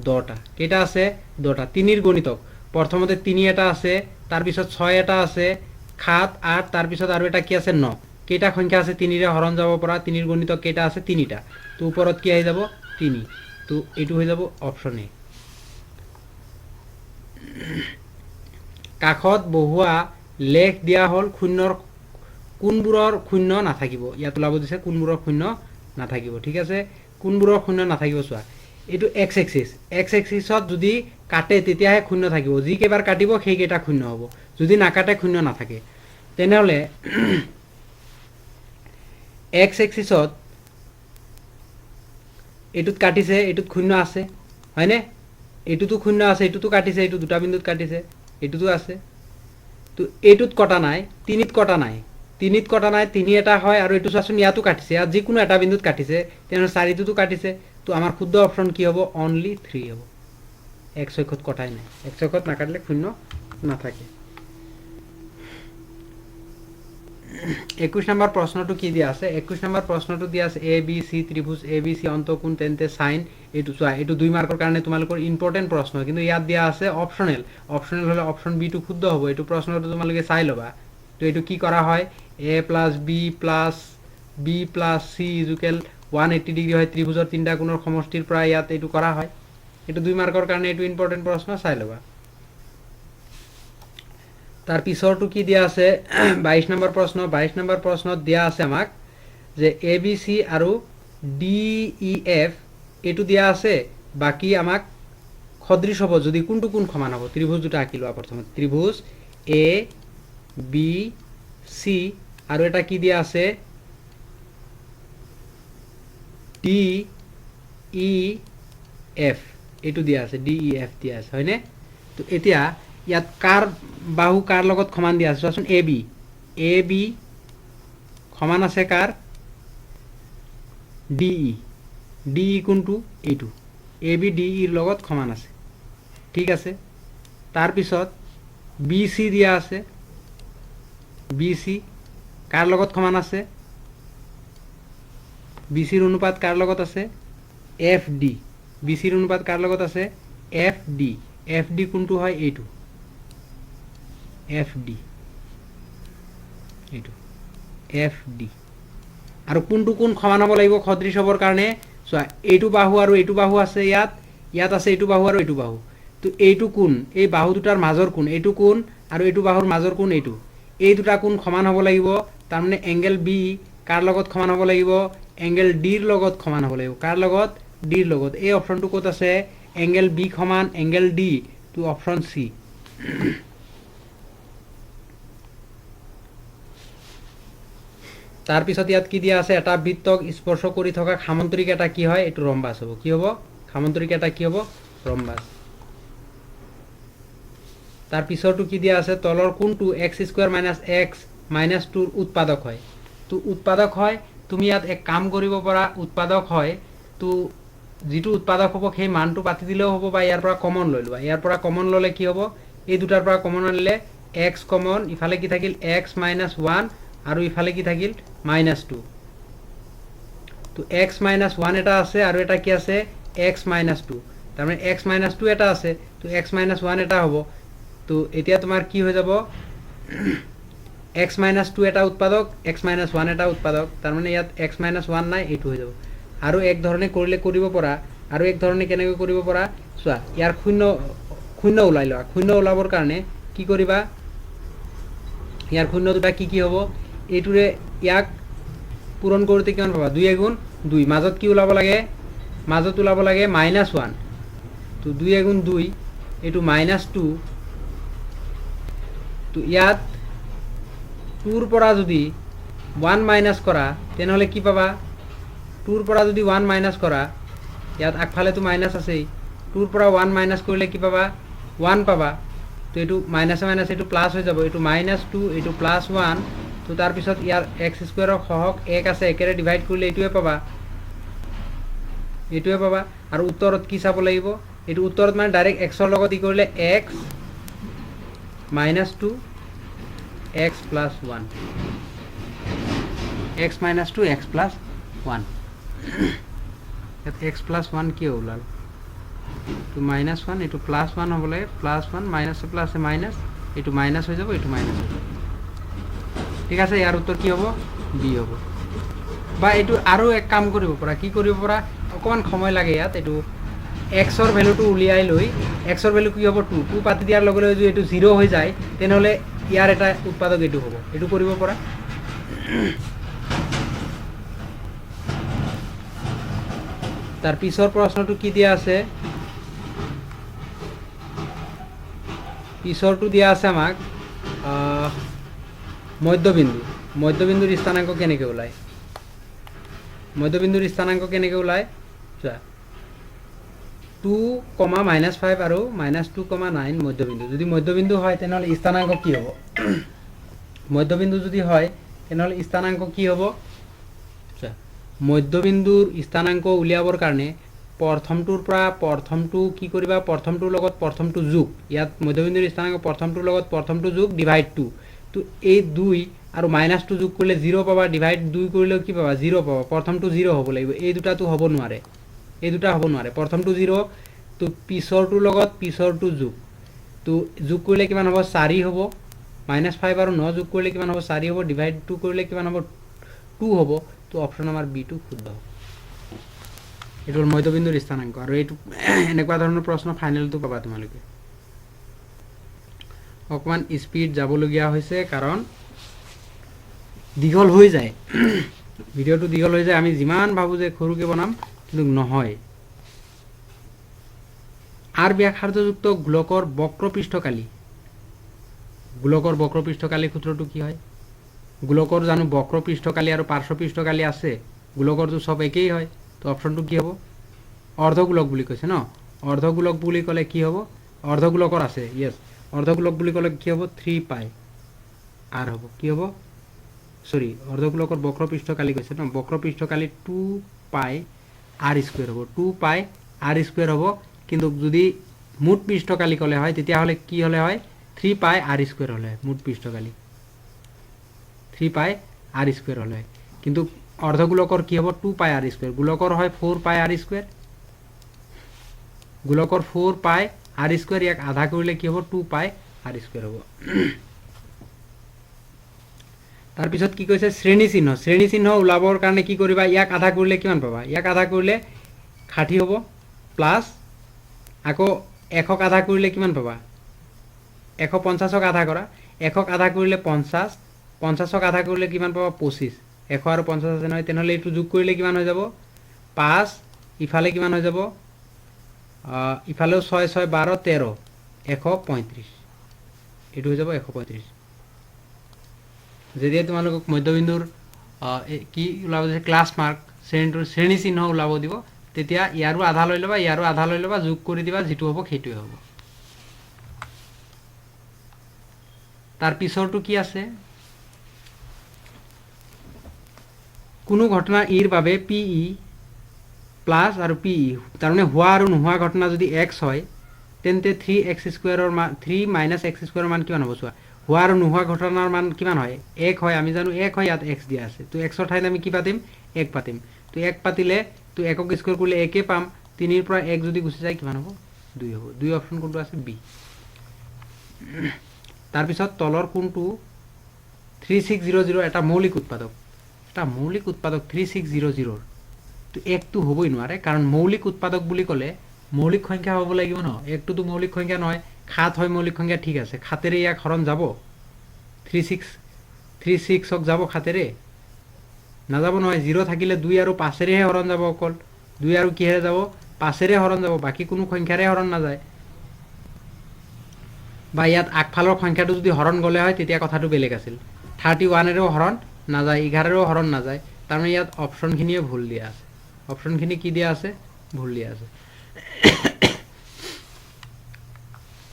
10টা কেইটা আছে 10টা 3 ৰ গুণিতক প্ৰথমতে 3 এটা আছে তাৰ পিছত 6 এটা আছে 7 8 তাৰ পিছত আৰু এটা কি আছে 9 কেইটা সংখ্যা আছে 3 ৰে হৰণ যাব পৰা 3 ৰ গুণিতক কেইটা আছে 3টা তো ওপৰত কি আহি যাব 3 তো এটো হৈ যাব অপচন এ কাখত বহুৱা লেখ দিয়া হল শূন্যৰ কোনবোৰৰ শূন্য নাথাকিব ইয়াত ওলাব দিছে কোনবোৰৰ শূন্য নাথাকিব ঠিক আছে কোনবোৰৰ শূন্য নাথাকিব চোৱা এটো x এক্সিছত যদি কাটে তেতিয়াহে শূন্য থাকিব যি কেবাৰ কাটিব সেই কেটা শূন্য হ'ব যদি না কাটে শূন্য নাথাকে তেনেহলে x এক্সিছত এটুত কাটিছে এটুত শূন্য আছে হয়নে এটুতো শূন্য আছে এটুতো কাটিছে এটু দুটা বিন্দুত কাটিছে এটুতো আছে তো এটুত কটা নাই তিনিত কটা নাই তিনি এটা হয় আৰু এটু চাচোন ইয়াতো কাটিছে আৰ যে কোনো এটা বিন্দুত কাটিছে তেনে চাৰিটোতো কাটিছে তো আমাৰ শুদ্ধ অপচন কি হ'ব অনলি 3 হ'ব x অক্ষত কটাই নাই x অক্ষত না কাটলে শূন্য নাথাকে 21 নম্বৰ প্ৰশ্নটো কি দিয়া আছে 21 নম্বৰ প্ৰশ্নটো দিয়া আছে A B C ত্ৰিভুজ A B সি অন্তকোণ তেন্তে সাইন এটু চোৱা এটু 2 মাৰ্কৰ কাৰণে তোমালোকৰ ইম্পৰ্টেন্ট প্ৰশ্ন কিন্তু ইয়াত দিয়া আছে অপচনেল হলে অপচন বি টু শুদ্ধ হ'ব এটু প্ৰশ্নটো তোমালোকে চাই লবা তো এটু কি কৰা হয় a plus b plus b plus c equal 180 degree হয় ত্ৰিভুজৰ তিনটা কোণৰ সমষ্টিৰ পৰা ইয়াত এটু কৰা হয় এটু 2 মাৰ্কৰ কাৰণে এটু ইম্পৰ্টেন্ট প্ৰশ্ন চাই লবা তাৰ পিছৰটো কি দিয়া আছে 22 নম্বৰ প্ৰশ্নত দিয়া আছে আমাক যে এ বি সি আৰু ডি ই এফ এটু দিয়া আছে বাকি আমাক সদৃশ হ'ব যদি কোনটো কোণ সমান হ'ব ত্ৰিভুজ দুটা আঁকি লোৱা প্ৰথমে ত্ৰিভুজ এ বি সি আৰু এটা কি দিয়া আছে ডি ই এফ এটু দিয়া আছে ডি ই এফ দিয়া আছে হয়নে তো এতিয়া ইয়াত কাৰ বাহু কাৰ লগত সমান দিয়া আছে চোৱাচোন এ বি সমান আছে কাৰ ডি ই কোনটো এইটো এ বি ডি ই লগত সমান আছে ঠিক আছে তাৰ পিছত বি সি দিয়া আছে বি সি কাৰ লগত সমান আছে বি সিৰ অনুপাত কাৰ লগত আছে এফ ডি বি সিৰ অনুপাত কাৰ লগত আছে এফ ডি কোনটো হয় এইটো এফ ডি আৰু কোনটো কোণ সমান হ'ব লাগিব সদৃশ হ'বৰ কাৰণে চোৱা এইটো বাহু আৰু এইটো বাহু আছে ইয়াত আছে এইটো বাহু আৰু এইটো বাহু তো এইটো কোণ, এই বাহু দুটাৰ মাজৰ কোণ এইটো কোণ আৰু এইটো বাহুৰ মাজৰ কোণ এইটো, এই দুটা কোণ সমান হ'ব লাগিব। তাৰমানে এংগেল বি কাৰ লগত সমান হ'ব লাগিব, এংগেল ডিৰ লগত সমান হ'ব লাগিব। কাৰ লগত, ডিৰ লগত। এই অপশ্যনটো ক'ত আছে, এংগেল বি সমান angle D, to option C. তাৰপিছত ইয়াত কি দিয়া আছে, এটা বৃত্তক স্পৰ্শ কৰি থকা সামন্তৰিক এটা কি হয়, এইটো ৰম্বাস হ'ব। কি হ'ব, সামন্তৰিক এটা কি হ'ব, ৰম্বাস। তাৰ পিছৰটো কি দিয়া আছে, তলৰ কোণটো x square minus x minus টুৰ উৎপাদক হয়। তো উৎপাদক হয়, তুমি ইয়াত এক কাম কৰিব পৰা, উৎপাদক হয় তো যিটো উৎপাদক হ'ব সেই মানটো পাতি দিলেও হ'ব বা ইয়াৰ পৰা কমন লৈ লোৱা। ইয়াৰ পৰা কমন ল'লে কি হ'ব, এই দুটাৰ পৰা কমন আনিলে এক্স কমন, ইফালে কি থাকিল এক্স মাইনাছ ওৱান আৰু ইফালে কি থাকিল মাইনাছ টু। তো এক্স মাইনাছ ওৱান এটা আছে আৰু এটা কি আছে এক্স মাইনাছ টু, তাৰমানে এক্স মাইনাছ টু এটা আছে, তো এক্স মাইনাছ ওৱান এটা হ'ব। তো এতিয়া তোমাৰ কি হৈ যাব, এক্স মাইনাছ টু এটা উৎপাদক, এক্স মাইনাছ ওৱান এটা উৎপাদক, তাৰমানে ইয়াত এক্স মাইনাছ ওৱান নাই, এইটো হৈ যাব। আৰু এক ধৰণে কৰিলে কৰিব পৰা, আৰু এক ধৰণে কেনেকৈ কৰিব পৰা চোৱা, ইয়াৰ শূন্য শূন্য ওলাই লোৱা। শূন্য ওলাবৰ কাৰণে কি কৰিবা, ইয়াৰ শূন্য দুটা কি কি হ'ব, এইটোৰে ইয়াক পূৰণ কৰোঁতে কিমান পাবা, 2 এগুণ 2, মাজত কি ওলাব লাগে, মাজত ওলাব লাগে মাইনাছ ওৱান। তো 2 এগুণ 2, এইটো মাইনাছ টু। তো ইয়াত টুৰ পৰা যদি 1 মাইনাছ কৰা তেনেহ'লে কি পাবা, টুৰ পৰা যদি 1 মাইনাছ কৰা, ইয়াত আগফালেতো মাইনাছ আছেই, টুৰ পৰা 1 মাইনাছ কৰিলে কি পাবা, 1 পাবা। তো এইটো মাইনাছে মাইনাছ এইটো প্লাছ হৈ যাব, এইটো মাইনাছ টু এইটো প্লাছ 1। তো তাৰপিছত ইয়াৰ এক্স স্কুৱেৰৰ সহগ 1 আছে, একেৰে ডিভাইড কৰিলে এইটোৱে পাবা, এইটোৱে পাবা। আৰু উত্তৰত কি চাব লাগিব, এইটো উত্তৰত মানে ডাইৰেক্ট এক্সৰ লগত ই কৰিলে x minus two x plus 1, x minus two x plus 1। ইয়াত এক্স প্লাছ 1 কিয় ওলাল, এইটো মাইনাছ 1 এইটো প্লাছ 1 হ'ব লাগে, প্লাছ 1 মাইনাছে প্লাছে মাইনাছ, এইটো মাইনাছ হৈ যাব, এইটো মাইনাছ হৈ যাব। ঠিক আছে, ইয়াৰ উত্তৰ কি হ'ব, বি হ'ব। বা এইটো আৰু এক কাম কৰিব পৰা, কি কৰিব পৰা, অকণমান সময় লাগে ইয়াত। এইটো এক্সৰ ভেলুটো উলিয়াই লৈ, এক্সৰ ভেলু কি হ'ব 2, 2 পাতি দিয়াৰ লগে লগে যদি এইটো 0 হৈ যায় তেনেহ'লে ইয়াৰ এটা উৎপাদক এইটো হ'ব, এইটো কৰিব পৰা। তাৰ পিছৰ প্ৰশ্নটো কি দিয়া আছে, পিছৰটো দিয়া আছে আমাক মধ্যবিন্দু। মধ্যবিন্দুৰ স্থানাংক কেনেকৈ ওলায়, মধ্যবিন্দুৰ স্থানাংক কেনেকৈ ওলায় চোৱা, 2, -5 আৰু -2,9 মধ্যবিন্দু। যদি মধ্যবিন্দু হয় তেনেহ'লে স্থানাংক কি হ'ব, মধ্যবিন্দু যদি হয় তেনেহ'লে স্থানাংক কি হ'ব চোৱা, মধ্যবিন্দুৰ স্থানাংক উলিয়াবৰ কাৰণে প্ৰথমটোৰ পৰা প্ৰথমটো কি কৰিবা, প্ৰথমটোৰ লগত প্ৰথমটো যোগ, ইয়াত মধ্যবিন্দুৰ স্থানাংক প্ৰথমটোৰ লগত প্ৰথমটো যোগ ডিভাইড 2। তো এই 2 আৰু -2 যোগ কৰিলে 0 পাবা, ডিভাইড 2 কৰিলেও কি পাবা 0 পাবা, প্ৰথমটো 0 হ'ব লাগিব, এই দুটাটো হ'ব নোৱাৰে, এই দুটা হ'ব নোৱাৰে, প্ৰথমটো 0। তো পিছৰটোৰ লগত পিছৰটো যোগ, তো যোগ কৰিলে কিমান হ'ব 4 হ'ব, -5 আৰু 9 যোগ কৰিলে কিমান হ'ব 4 হ'ব, ডিভাইড 2 কৰিলে কিমান হ'ব 2 হ'ব। তো অপশ্যন আমাৰ বিটো শুদ্ধ হ'ব। এইটো হ'ল মধ্যবিন্দুৰ স্থানাংক। আৰু এইটো এনেকুৱা ধৰণৰ প্ৰশ্ন ফাইনেলটো পাবা তোমালোকে। অকণমান স্পীড যাবলগীয়া হৈছে কাৰণ দীঘল হৈ যায়, ভিডিঅ'টো দীঘল হৈ যায়, আমি যিমান ভাবোঁ যে সৰুকৈ বনাম কিন্তু নহয়। আৰ ব্যাসাৰ্ধযুক্ত গোলকৰ বক্ৰপৃষ্ঠকালি, গোলকৰ বক্ৰপৃষ্ঠকালি সূত্ৰটো কি হয়, গোলকৰ জানো বক্ৰপৃষ্ঠকালি আৰু পাৰ্শ্বপৃষ্ঠকালি আছে, গোলকৰটো চব একেই হয়। তো অপশ্যনটো কি হ'ব, অৰ্ধগোলক বুলি কৈছে ন, অৰ্ধগোলক বুলি ক'লে কি হ'ব, অৰ্ধগোলকৰ আছে য়েছ, অৰ্ধগোলক বুলি ক'লে কি হ'ব 3π r হ'ব, কি হ'ব সৰি অৰ্ধগোলকৰ বক্ৰপৃষ্ঠকালি কৈছে ন, বক্ৰপৃষ্ঠকালি 2π r² হ'ব, 2π r² হ'ব। কিন্তু যদি মুঠ পৃষ্ঠকালি ক'লে হয় তেতিয়াহ'লে কি হ'লে হয় 3π r² হ'লে হয়, মুঠ পৃষ্ঠকালি 3π r² হ'লে হয়। কিন্তু অৰ্ধগোলকৰ কি হ'ব 2π r², গোলকৰ হয় 4π r², গোলকৰ 4π r², ইয়াক আধা কৰিলে কি হ'ব 2π r² হ'ব। তাৰপিছত কি কৈছে শ্ৰেণী চিহ্ন, শ্ৰেণী চিহ্ন ওলাবৰ কাৰণে কি কৰিবা, ইয়াক আধা কৰিলে কিমান পাবা, ইয়াক আধা কৰিলে 60 হ'ব, প্লাছ আকৌ 100ক আধা কৰিলে কিমান পাবা 150ক আধা কৰা 100ক আধা কৰিলে 50 50ক আধা কৰিলে কিমান পাবা 25 100 আৰু 50 আছে নহয় তেনেহ'লে এইটো যোগ কৰিলে কিমান হৈ যাব 5 ইফালে কিমান হৈ যাব ইফালেও 6 6 12 13 135 এইটো হৈ যাব 135 যেতিয়া তোমালোকক মধ্যবিন্দুৰ কি ওলাব যে ক্লাছ মাৰ্ক শ্ৰেণী চিহ্ন ওলাব দিব তেতিয়া ইয়াৰো আধা লৈ ল'বা ইয়াৰো আধা লৈ ল'বা যোগ কৰি দিবা যেটো হ'ব সেইটোৱে হ'ব তাৰ পিছৰটো কি আছে কোনো ঘটনা ইৰ বাবে PE প্লাস আৰু PE তাৰমানে হোৱা আৰু নোহোৱা ঘটনা যদি x হয় তেন্তে 3x² ৰ মান 3 - x² ৰ মান কিমান হ'ব চোৱা হোৱা আৰু নোহোৱা ঘটনাৰ মান কিমান হয় 1 হয় আমি জানো 1 হয় ইয়াত x দিয়া আছে তো x ৰ ঠাইত আমি কি পাতিম 1 পাতিম তো 1 পাতিলে তো 1ক স্কয়াৰ কৰিলে 1 পাম 3 ৰ পৰা 1 যদি গুচি যায় কিমান হ'ব 2 হ'ব 2 অপচন কোনটো আছে বি তাৰ পিছত তলৰ কোনটো 3600 এটা মৌলিক উৎপাদক 3600 ৰ তো 1 তো হ'বই নোৱাৰে কাৰণ মৌলিক উৎপাদক বুলি ক'লে মৌলিক সংখ্যা হ'ব লাগিব ন 1 তো মৌলিক সংখ্যা নহয় 7 হয় মৌলিক সংখ্যা ঠিক আছে 7 ৰে ইয়াক হৰণ যাব 36ক যাব 7 ৰে না যাব নহয় 0 থাকিলে 2 আৰু 5 ৰে হৰণ যাব অকল 2 আৰু কিহেৰে যাব 5 ৰে হৰণ যাব বাকি কোনো সংখ্যাৰে হৰণ না যায় বা ইয়াত আগফালৰ সংখ্যাটো যদি হৰণ গলে হয় তেতিয়া কথাটো বেলেগ আছিল 31 এৰো হৰণ না যায় 11 এৰো হৰণ না যায় তাৰমানে ইয়াত অপচনখিনিয়ে ভুল দিয়া আছে অপচনখিনি কি দিয়া আছে ভুল দিয়া আছে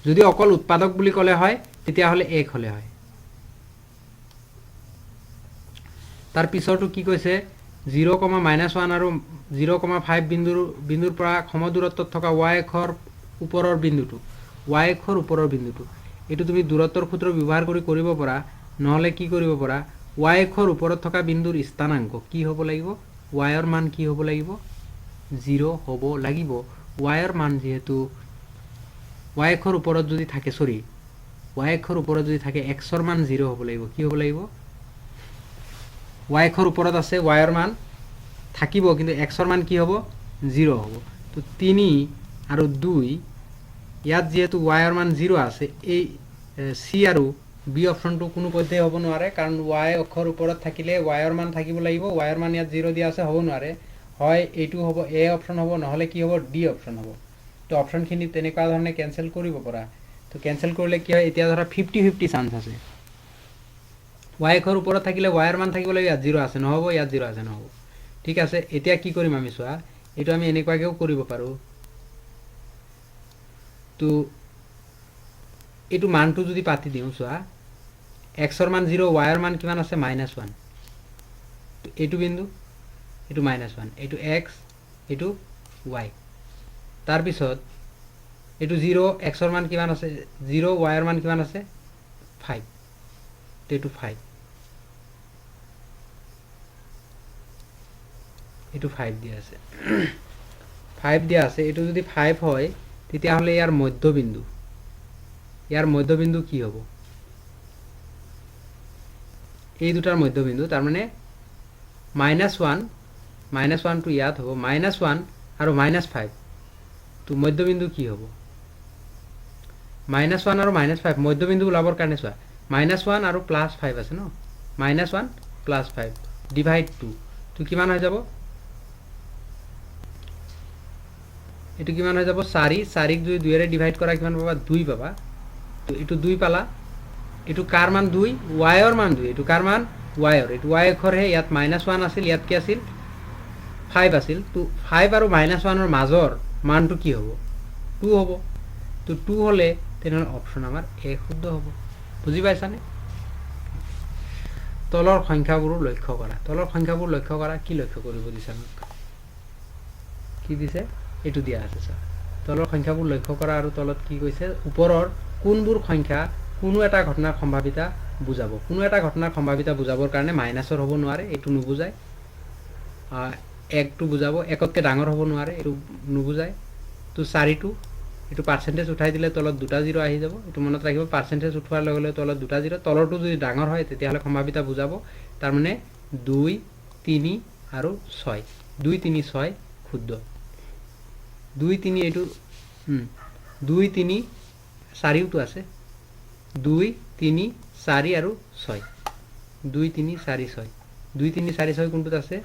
যদি অকল উৎপাদক বুলি ক'লে হয় তেতিয়া হলে 1 হলে হয় তাৰ পিছৰটো কি কৈছে 0,-1 আৰু 0,5 বিন্দুৰ পৰা সমদূৰত্বত থকা y অক্ষৰ ওপৰৰ বিন্দুটো এটো তুমি দূৰত্বৰ সূত্ৰ ব্যৱহাৰ কৰি কৰিব পৰা নহলে কি কৰিব পৰা y অক্ষৰ ওপৰত থকা বিন্দুৰ স্থানাংক কি হ'ব লাগিব y ৰ মান কি হ'ব লাগিব 0 হ'ব লাগিব y ৰ মান যেহেতু y অক্ষৰ ওপৰত যদি থাকে y অক্ষৰ ওপৰত যদি থাকে x ৰ মান 0 হ'ব লাগিব কি হ'ব লাগিব y অক্ষৰ ওপৰত আছে y ৰ মান থাকিব কিন্তু x ৰ মান কি হ'ব 0 হ'ব তো 3 আৰু 2 ইয়াত যেহেতু y ৰ মান 0 আছে এই c আৰু b অপচনটো কোনো পধ্যে হ'ব নোৱাৰে কাৰণ y অক্ষৰ ওপৰত থাকিলে y ৰ মান থাকিব লাগিব y ৰ মান ইয়াত 0 দিয়া আছে হ'ব নোৱাৰে হয় এইটো হ'ব a অপচন হ'ব নহলে কি হ'ব d অপচন হ'ব তো অপচনখিনি তেনেকুৱা ধৰণে কেনসেল কৰিব পৰা তো কেনসেল কৰিলে কি হয় এতিয়া ধৰা 50-50 চান্স আছে y অক্ষৰ ওপৰত থাকিলে y ৰ মান থাকিব লাগিব ইয়াত 0 আছে নহব ইয়াত 0 আছে নহব ঠিক আছে এতিয়া কি কৰিম আমি চোৱা এটো আমি এনেকুৱাকেও কৰিব পাৰো তো এটো মানটো যদি পাতি দিও চোৱা x ৰ মান 0 y ৰ মান কিমান আছে -1 তো এটো বিন্দু এটো -1 এটো x এটো y তাৰ পিছত এটো 0 x ৰ মান কিমান আছে 0 y ৰ মান কিমান আছে 5 তো এটো 5 এটো 5 দিয়া আছে 5 দিয়া আছে এটো যদি 5 হয় তেতিয়া হলে ইয়াৰ মধ্যবিন্দু কি হ'ব এই দুটাৰ মধ্যবিন্দু তাৰ মানে -1 টো ইয়াত হ'ব -1 আৰু -5 তো মধ্যবিন্দু কি হ'ব -1 আৰু -5 মধ্যবিন্দু ওলাবৰ কাৰণে চোৱা -1 আৰু +5 আছে ন -1 +5 ডিভাইড 2 তো কিমান হৈ যাব এটো কিমান হৈ যাব 4ক যদি 2 ৰে ডিভাইড কৰা কিমান পাবা 2 পাবা তো এটো 2 পালা এটো কাৰ মান 2 y ৰ মান 2 এটো কাৰ মান y ৰ এটো y অক্ষৰ হে ইয়াত -1 আছিল ইয়াত কি আছিল 5 আছিল তো 5 আৰু -1 ৰ মাজৰ মানটো কি হ'ব 2 হ'ব তো 2 হলে তেনেহলে অপচন আমাৰ a শুদ্ধ হ'ব বুজি পাইছানে তলৰ সংখ্যাবোৰ লক্ষ্য কৰা কি লক্ষ্য কৰিব দিছা কি দিছে এটো দিয়া আছে স্যাৰ তলৰ সংখ্যাবোৰ লক্ষ্য কৰা আৰু তলত কি কৈছে ওপৰৰ কোনবোৰ সংখ্যা কোনো এটা ঘটনাৰ সম্ভাৱিতা বুজাব কোনো এটা ঘটনাৰ সম্ভাৱিতা বুজাবৰ কাৰণে মাইনাসৰ হ'ব নোৱাৰে এটো নুবুজায় 1 টো বুজাব একতকে ডাঙৰ হ'ব নোৱাৰে এটো নুবুজায় তো 4 টো এটো পাৰ্সেন্টেজ উঠাই দিলে তলত দুটা 0 আহি যাব এটো মনত ৰাখিব পাৰ্সেন্টেজ উঠোৱাৰ লগে লগে তলত দুটা 0 তলৰটো যদি ডাঙৰ হয় তেতিয়া হলে সম্ভাৱিতা বুজাব তাৰ মানে 2 3 আৰু 6 2 3 6 শুদ্ধ 2 3 এটো 2 3 4টো আছে 2 3 4 আৰু 6 2 3 4 6 2 3 4 6 কোনটোত আছে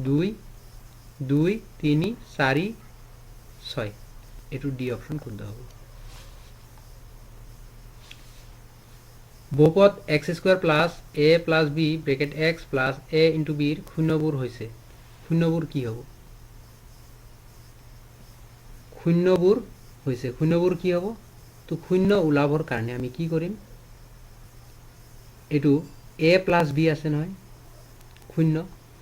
2 2 3 4 6 এটো ডি অপশন শুদ্ধ হ'ব বহুপদ x² + a + b bracket x + a * b ৰ শূন্যবোৰ হৈছে শূন্যবোৰ কি হ'ব শূন্যবোৰ হৈছে শূন্যবোৰ কি হ'ব তো শূন্য ওলাবৰ কাৰণে আমি কি কৰিম এটো a + b আছে নহয় শূন্য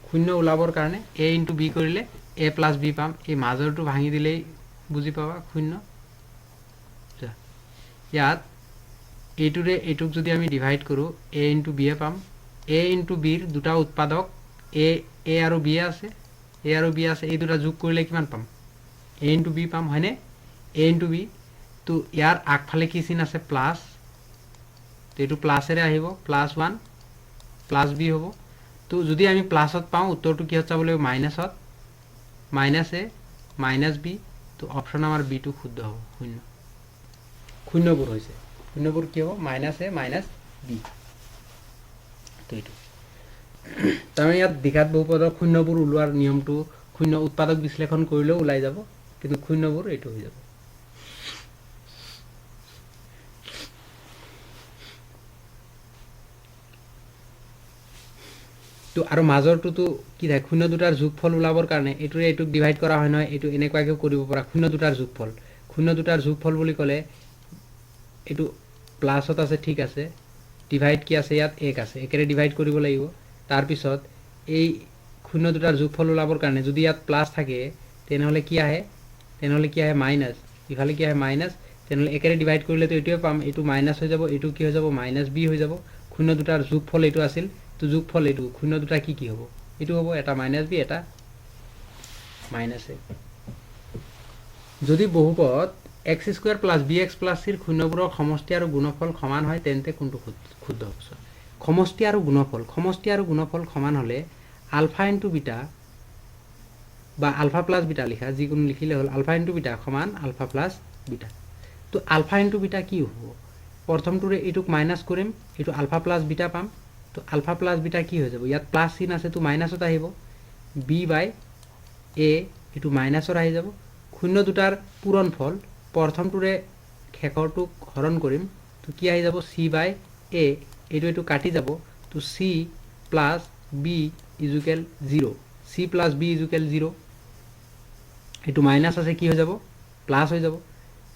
শূন্য ওলাবৰ কাৰণে a * b কৰিলে a + b পাম এই মাজৰটো ভাঙি দিলেই বুজি পাবা শূন্য ইয়াত এইটোৰে এইটোক যদি আমি ডিভাইড কৰো a * b এ পাম a * b ৰ দুটা উৎপাদক a আৰু b আছে a আৰু b আছে এই দুটা যোগ কৰিলে কিমান পাম a * b পাম হয়নে a * b তো ইয়াৰ আগফালে কি চিন আছে প্লাস তো এটো প্লাসেৰে আহিব +1 + b হ'ব তো যদি আমি প্লাসত পাও উত্তৰটো কি হচ্ছে বলে মাইনাসত -a - b তো অপশন আমাৰ বি টো শুদ্ধ হ'ব শূন্য শূন্যবোৰ হৈছে শূন্যবোৰ কি হ'ব -a - -b তো এটো তাৰমানে ইয়াত দ্বিঘাত বহুপদৰ শূন্যবোৰ ওলোৱাৰ নিয়মটো শূন্য উৎপাদক বিশ্লেষণ কৰিলেও ওলাই যাব কিন্তু শূন্যবোৰ এটো হৈ যাব তো আৰু মাজৰটো কি থাকে শূন্য দুটাৰ যোগফল ওলাবৰ কাৰণে এটোৰে এটোক ডিভাইড কৰা হয় নহয় এটো এনেকুৱাকে কৰিব পৰা শূন্য দুটাৰ যোগফল বুলি ক'লে এটো প্লাসত আছে ঠিক আছে ডিভাইড কি আছে ইয়াত 1 আছে একেৰে ডিভাইড কৰিব লাগিব তাৰ পিছত এই শূন্য দুটাৰ যোগফল ওলাবৰ কাৰণে যদি ইয়াত প্লাস থাকে তেনেহলে কি আহে মাইনাস ইফালে কি আহে মাইনাস তেনেহলে একেৰে ডিভাইড কৰিলে তো এটোৱে পাম এটো মাইনাস হৈ যাব এটো কি হৈ যাব -b হৈ যাব শূন্য দুটাৰ যোগফল এটো আছিল তো যোগফল এটো শূন্য দুটা কি হ'ব এটো হ'ব এটা -b এটা -a যদি বহুপদ x² + bx + c ৰ শূন্যবোৰৰ সমষ্টি আৰু গুণফল সমান হয় তেন্তে কোনটো শুদ্ধ হ'ব সমষ্টি আৰু গুণফল সমান হলে আলফা * বিটা বা আলফা + বিটা লিখা যিকোনো লিখিলে হল আলফা * বিটা সমান আলফা + বিটা তো আলফা * বিটা কি হ'ব প্ৰথমটোৰে এটোক মাইনাস কৰিম এটো আলফা + বিটা পাম তো আলফা + বিটা কি হৈ যাব ইয়াত প্লাস চিন আছে তো মাইনাসত আহিব b/a এটো মাইনাসৰ আহি যাব শূন্য দুটাৰ পূৰণফল প্ৰথমটোৰে শেষৰটোক হৰণ কৰিম তো কি আহি যাব c/a এটো কাটি যাব তো c + b = 0 c + b = 0 এটো মাইনাস আছে কি হৈ যাব প্লাস হৈ যাব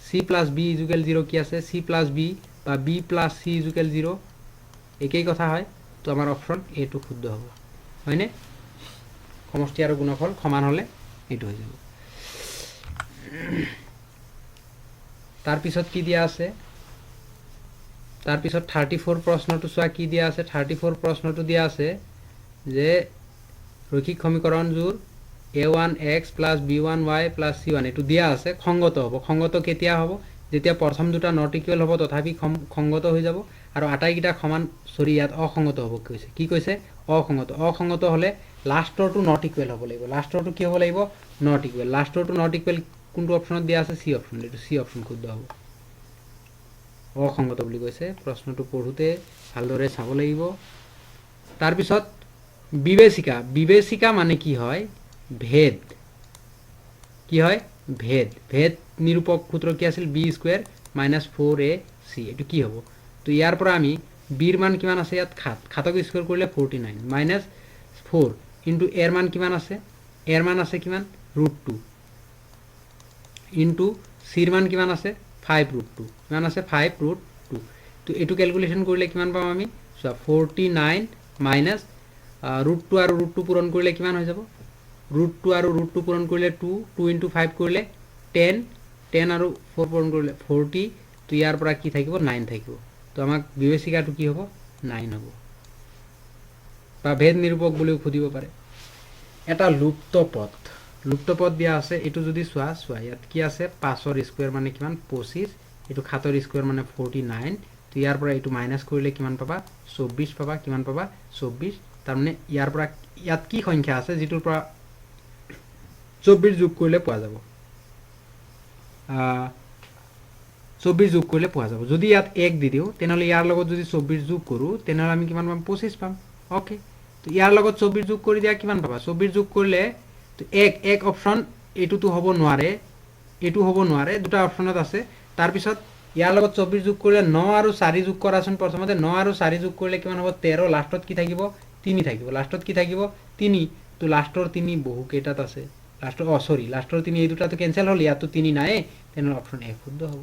c + b = 0 কি আছে c + b বা b + c = 0 একেই কথা হয় তো আমাৰ অপশন এ টো শুদ্ধ হ'ব হয়নে সমষ্টি আৰু গুণফল সমান হলে এটো হৈ যাব তাৰ পিছত কি দিয়া আছে তাৰ পিছত 34 প্ৰশ্নটো চোৱা কি দিয়া আছে 34 প্ৰশ্নটো দিয়া আছে যে ৰৈখিক সমীকৰণযোৰ a1x + b1y + c1 এটো দিয়া আছে খংগত হ'ব খংগত কেতিয়া হ'ব যেতিয়া প্ৰথম দুটা নট ইকুৱেল হ'ব তথাপি খংগত হৈ যাব আৰু আটাইকিটা সমান সৰি ইয়াত অসংগত হ'ব কি কৈছে অসংগত হলে লাষ্টৰটো নট ইকুৱেল হ'ব লাগিব লাষ্টৰটো কি হ'ব লাগিব নট ইকুৱেল লাষ্টৰটো নট ইকুৱেল কোনটো অপচনত দিয়া আছে সি অপচন এটো সি অপচন শুদ্ধ হ'ব অসংগত বুলি কৈছে প্ৰশ্নটো পঢ়ুতে ভালদৰে চাব লাগিব তাৰ পিছত বিবেচিকা মানে কি হয় ভেদ ভেদ নিৰূপক সূত্ৰ কি আছিল b² - 4ac এটো কি হ'ব তো ইয়াৰ পৰা আমি b ৰ মান কিমান আছে ইয়াত 7 7ক স্কয়াৰ কৰিলে 49 - 4 ইনটু a ৰ মান কিমান আছে a ৰ মান আছে কিমান √2 ইনটু c ৰ মান কিমান আছে 5√2 কিমান আছে 5√2 তো এটো ক্যালকুলেশন কৰিলে কিমান পাম আমি 49 মাইনাস √2 আৰু √2 পূৰণ কৰিলে কিমান হৈ যাব √2 আৰু √2 পূৰণ কৰিলে 2 2 * 5 কৰিলে 10 10 আৰু 4 পূৰণ কৰিলে 40 তো ইয়াৰ পৰা কি থাকিব 9 থাকিব তো আমাক বিবেচিকাটো কি হ'ব 9 হ'ব বা ভেদ নিৰূপক বুলিও খুদিব পাৰে এটা লুপ্ত পদ দিয়া আছে এটো যদি চোৱা ইয়াত কি আছে 5 ৰ স্কয়াৰ মানে কিমান 25 এটো 7 ৰ স্কয়াৰ মানে 49 তো ইয়াৰ পৰা এটো মাইনাস কৰিলে কিমান পাবা 24 পাবা কিমান পাবা 24 তাৰ মানে ইয়াৰ পৰা ইয়াত কি সংখ্যা আছে যেটোৰ পৰা 24 যোগ কৰিলে পোৱা যাব 24 যোগ কৰিলে পোৱা যাব যদি ইয়াত 1 দি দিওঁ তেনেহ'লে ইয়াৰ লগত যদি 24 যোগ কৰোঁ তেনেহ'লে আমি কিমান পাম 25 পাম ওকে তো ইয়াৰ লগত 24 যোগ কৰি দিয়া কিমান পাবা 24 যোগ কৰিলে তো এক অপশ্যন এইটোতো হ'ব নোৱাৰে এইটো হ'ব নোৱাৰে দুটা অপশ্যনত আছে তাৰপিছত ইয়াৰ লগত 24 যোগ কৰিলে 9 আৰু 4 যোগ কৰাচোন প্ৰথমতে 9 আৰু 4 যোগ কৰিলে কিমান হ'ব 13 লাষ্টত কি থাকিব 3 থাকিব লাষ্টত কি থাকিব 3 তো লাষ্টৰ 3 বহু কেইটাত আছে লাষ্টৰ সৰি লাষ্টৰ 3 এই দুটাটো কেনসেল হ'ল ইয়াতো 3 নাই তেনেহ'লে অপশ্যন এ শুদ্ধ হ'ব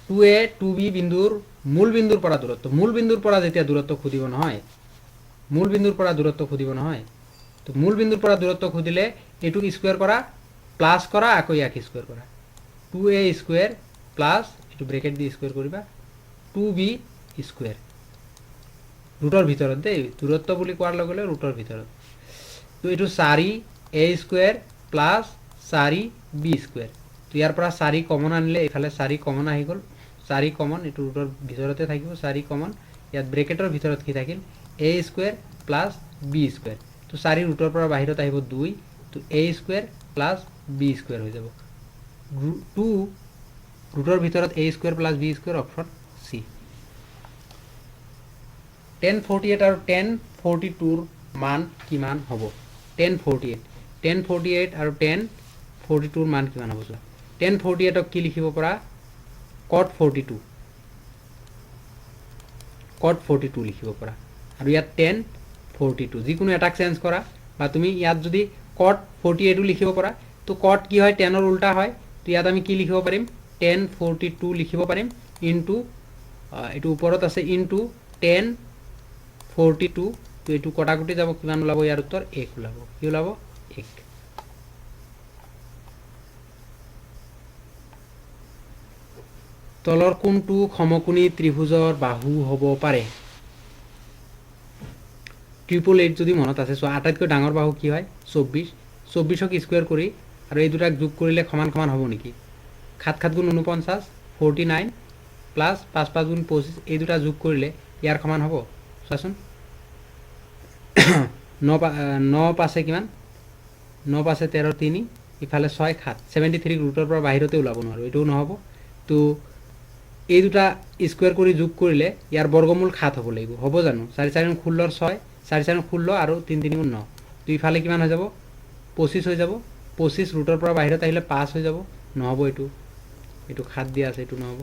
2a 2b বিন্দুৰ মূল বিন্দুৰ পৰা দূৰত্ব মূল বিন্দুৰ পৰা যেতিয়া দূৰত্ব খুদিব নহয় মূল বিন্দুৰ পৰা দূৰত্ব খুদিব নহয় তো মূল বিন্দুৰ পৰা দূৰত্ব খুদিলে এটুক স্কয়াৰ কৰা প্লাস কৰা আকৌ ইয়াক স্কয়াৰ কৰা 2a স্কয়াৰ প্লাস এটু ব্ৰ্যাকেট দি স্কয়াৰ কৰিবা 2b স্কয়াৰ ৰুটৰ ভিতৰত দেই দূৰত্ব বুলি কোৱাৰ লগে লগে ৰুটৰ ভিতৰত তো এটু 4a square plus 4b square তো ইয়াৰ পৰা 4 কমন আনিলে এফালে 4 কমন আহি গল 4 কমন এটু ৰুটৰ ভিতৰতে থাকিব 4 কমন ইয়াত ব্ৰ্যাকেটৰ ভিতৰত কি থাকিল a square plus b square তো 4 ৰুটৰ পৰা বাহিৰত আহিব 2 তো a square plus b square হৈ যাব 2 ৰুটৰ ভিতৰত a square plus b square option c 1048 আৰু 1042 ৰ মান কিমান হ'ব 1048 আৰু 1042 ৰ মান কিমান হ'ব 1048 ক কি লিখিব পৰা cot 42 লিখিব পৰা আৰু ইয়াত 1042 যিকোনো এটাক চেঞ্জ কৰা বা তুমি ইয়াত যদি cot 48 লিখিব পৰা তো cot কি হয় 10 ৰ উল্টা হয় তো ইয়াত আমি কি লিখিব পাৰিম 1042 লিখিব পাৰিম ইনটু এটো ওপৰত আছে ইনটু 1042 তো এটো কটাকটি যাব কিমান ওলাব ইয়াৰ উত্তৰ 1 ওলাব কি ওলাব 1 তলৰ কোনটো সমকোণী ত্ৰিভুজৰ বাহু হ'ব পাৰে 888 যদি মনত আছে সো আটাইতকৈ ডাঙৰ বাহু কি হয় 24 24ক স্কয়াৰ কৰি আৰু এই দুটাক যোগ কৰিলে সমান সমান হ'ব নেকি 7 7 গুণ 49 49 প্লাস 5 5 গুণ 25 এই দুটা যোগ কৰিলে ইয়াৰ সমান হ'ব চাচোন 9 পাছে কিমান 9 পাছে 13 3 ইফালে 6 7 73 ৰুটৰ পৰা বাহিৰতে ওলাব নোৱাৰো এটো নহব তো এই দুটা স্কয়াৰ কৰি যোগ কৰিলে ইয়াৰ বৰ্গমূল 7 হ'ব লাগিব হ'ব জানো 4 4 16 6 4 4 16 আৰু 3 3 9 তো ইফালে কিমান হৈ যাব 25 হৈ যাব 25 ৰুটৰ পৰা বাহিৰত আহিলে 5 হৈ যাব নহব এটো 7 দিয়া আছে এটো নহব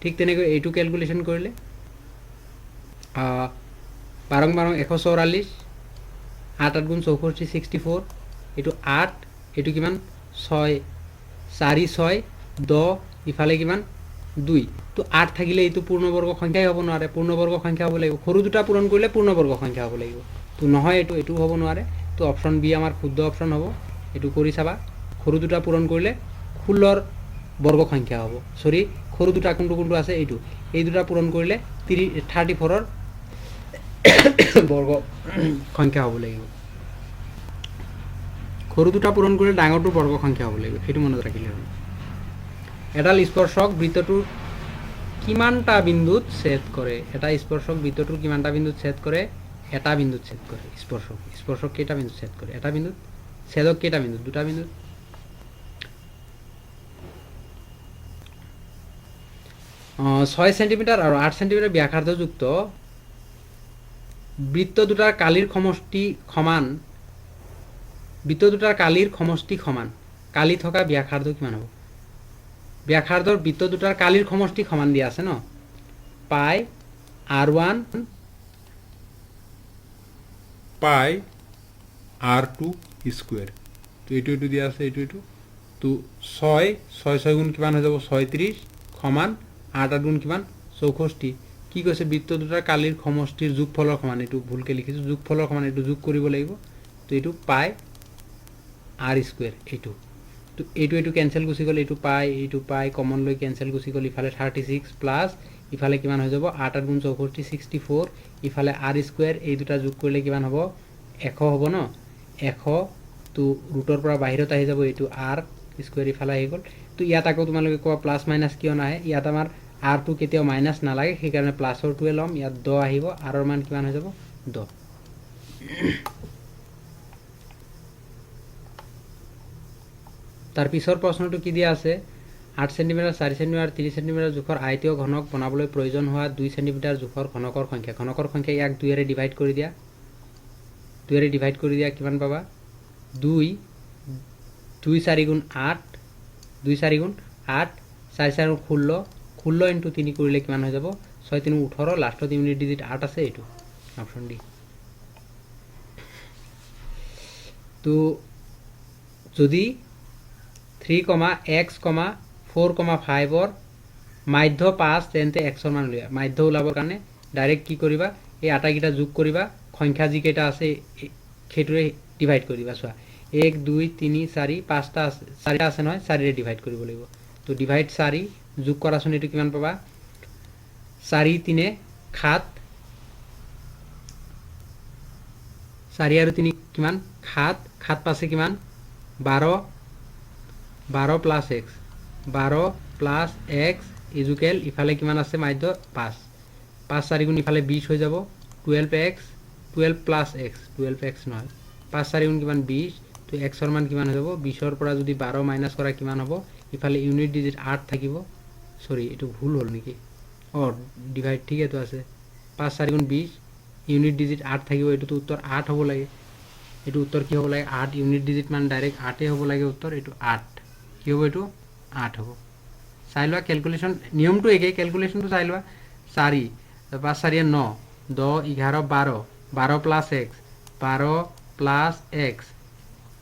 ঠিক তেনেকৈ এইটো ক্যালকুলেশন কৰিলে 12 12 144 8 8 গুণ 64 64 এটো 8 এটো কিমান 6 4 6 10 ইফালে কিমান 2 তো 8 থাকিলে এটো পূৰ্ণবৰ্গ সংখ্যাই হ'ব নোৱাৰে পূৰ্ণবৰ্গ সংখ্যা হ'ব লাগিব সৰু দুটা পূৰণ কৰিলে পূৰ্ণবৰ্গ সংখ্যা হ'ব লাগিব তো নহয় এটো হ'ব নোৱাৰে তো অপচন বি আমাৰ শুদ্ধ অপচন হ'ব এটো কৰি চাবা সৰু দুটা পূৰণ কৰিলে 16 ৰ বৰ্গ সংখ্যা হ'ব সৰি সৰু দুটা কোনটো আছে এইটো এই দুটা পূৰণ কৰিলে 34 ৰ বৰ্গ সংখ্যা হ'ব লাগিব সৰু দুটা পূৰণ কৰিলে ডাঙৰটো বৰ্গ সংখ্যা হ'ব লাগিব এটো মনত ৰাখিলে হ'ব এডাল স্পৰ্শক বৃত্তটোৰ কিমানটা বিন্দুত ছেদ কৰে এটা স্পৰ্শক বৃত্তটোৰ কিমানটা বিন্দুত ছেদ কৰে এটা বিন্দুত ছেদ কৰে স্পৰ্শক কেইটা বিন্দুত ছেদ কৰে এটা বিন্দুত ছেদক কেইটা বিন্দুত দুটা বিন্দুত 6 সেন্টিমিটাৰ আৰু 8 সেন্টিমিটাৰ ব্যাসাৰ্ধযুক্ত বৃত্ত দুটাৰ কালিৰ সমষ্টি সমান কালি থকা ব্যাসাৰ্ধ কিমান হ'ব ব্যাসাৰ্ধৰ বৃত্ত দুটাৰ কালিৰ সমষ্টি সমান দিয়া আছে ন পাই r1 পাই r2 স্কয়ার তো এটো দিয়া আছে এটো তো 6 গুণ কিমান হৈ যাব 36 সমান 8 8 গুণ কিমান 64 কি কৈছে বৃত্ত দুটাৰ কালিৰ সমষ্টিৰ যোগফলৰ সমান এটো ভুলকে লিখিছো যোগফলৰ সমান এটো যোগ কৰিব লাগিব তো এটো পাই r স্কয়ার এটো তো এটো ক্যান্সেল গুছি গল এটো পাই কমন লৈ ক্যান্সেল গুছি গল ইফালে 36 প্লাস ইফালে কিমান হৈ যাব 8 8 গুণ 64 64 ইফালে r স্কয়ার এই দুটা যোগ কৰিলে কিমান হ'ব 100 হ'ব ন 100 তো ৰুটৰ পৰা বাহিৰত আহি যাব এটো r স্কয়াৰ ইফালে আহি গল তো ইয়াত আকৌ তোমালোকে কোৱা প্লাস মাইনাস কিয় নাহে ইয়াত আমাৰ r2 কেতিয়াও মাইনাস নালাগে সেই কাৰণে প্লাসৰ 2 লম ইয়াত 10 আহিব r ৰ মান কিমান হৈ যাব 10 তাৰ পিছৰ প্ৰশ্নটো কি দিয়া আছে 8 সেন্টিমিটাৰ 4 সেন্টিমিটাৰ 3 সেন্টিমিটাৰ জোখৰ আয়তীয় ঘনক বনাবলৈ প্ৰয়োজন হোৱা 2 সেন্টিমিটাৰ জোখৰ ঘনকৰ সংখ্যা ইয়াক 2 এৰে ডিভাইড কৰি দিয়া 2 এৰে ডিভাইড কৰি দিয়া কিমান পাবা 2 2 4 গুণ 8 2 4 গুণ 8 4 4 গুণ 16 16 ইনটু 3 কৰিলে কিমান হৈ যাব 6 3 18 লাষ্টত ইউনিট ডিজিট 8 আছে এইটো অপচন ডি তো যদি 3, x, 4, 5 ৰ মাধ্য 5 তেন্তে x ৰ মান উলিয়া মাধ্য ওলাবৰ কাৰণে ডাইৰেক্ট কি কৰিবা এই আটাইকেইটা যোগ কৰিবা সংখ্যা যিকেইটা আছে সেইটোৰে ডিভাইড কৰি দিবা চোৱা 1 2 3 4 5টা আছে 4টা আছে নহয় 4 ৰে ডিভাইড কৰিব লাগিব তো ডিভাইড 4 যোগ কৰাচোন এটো কিমান পাবা 4 3 7 4 আৰু 3 কিমান 7 7 পাছে কিমান 12 12 plus x 12 plus x equal ইফালে কিমান আছে মাধ্য 5 5 4 গুণ ইফালে 20 হৈ যাব 12x 12 প্লাস x 12x নহয় 5 4 গুণ কিমান 20 তো x ৰ মান কিমান হৈ যাব 20 ৰ পৰা যদি 12 মাইনাস কৰা কিমান হ'ব ইফালে ইউনিট ডিজিট 8 থাকিব সরি এটো ভুল হল নেকি ও ডিভাইড ঠিক আছে আছে 5 4 গুণ 20 ইউনিট ডিজিট 8 থাকিব এটো তো উত্তর 8 হ'ব লাগে এটো উত্তর কি হ'ব লাগে 8 ইউনিট ডিজিট মান ডাইরেক্ট 8 এ হ'ব লাগে উত্তর এটো 8 কি হ'ব এটো 8 হ'ব চাই লোৱা ক্যালকুলেশন নিয়মটো একে ক্যালকুলেশনটো চাই লোৱা 4 5 4 9 10 11 12 12 plus x 12 plus x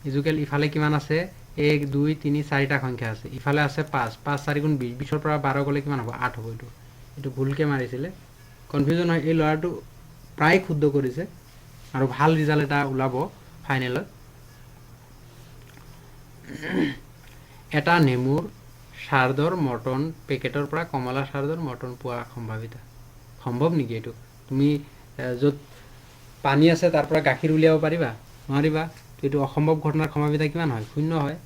equal ইফালে কিমান আছে 1 2 3 4টা সংখ্যা আছে ইফালে আছে 5 5 4 গুণ 20 20 ৰ পৰা 12 গলে কিমান হ'ব 8 হ'ব এটো এটো ভুলকে মাৰিছিলে কনফিউজন হয় এই লৰাটো প্ৰায় শুদ্ধ কৰিছে আৰু ভাল ৰিজাল্ট এটা ওলাব ফাইনেলত এটা নেমুৰ সাৰদৰ মটন পেকেটৰ পৰা কমলা সাৰদৰ মটন পোৱা সম্ভাৱিতা সম্ভৱ নেকি এটো তুমি যত পানী আছে তাৰ পৰা গাখীৰ উলিয়াব পাৰিবা নোৱাৰিবা এটো অসম্ভৱ ঘটনাৰ সম্ভাৱিতা কিমান হয় শূন্য হয়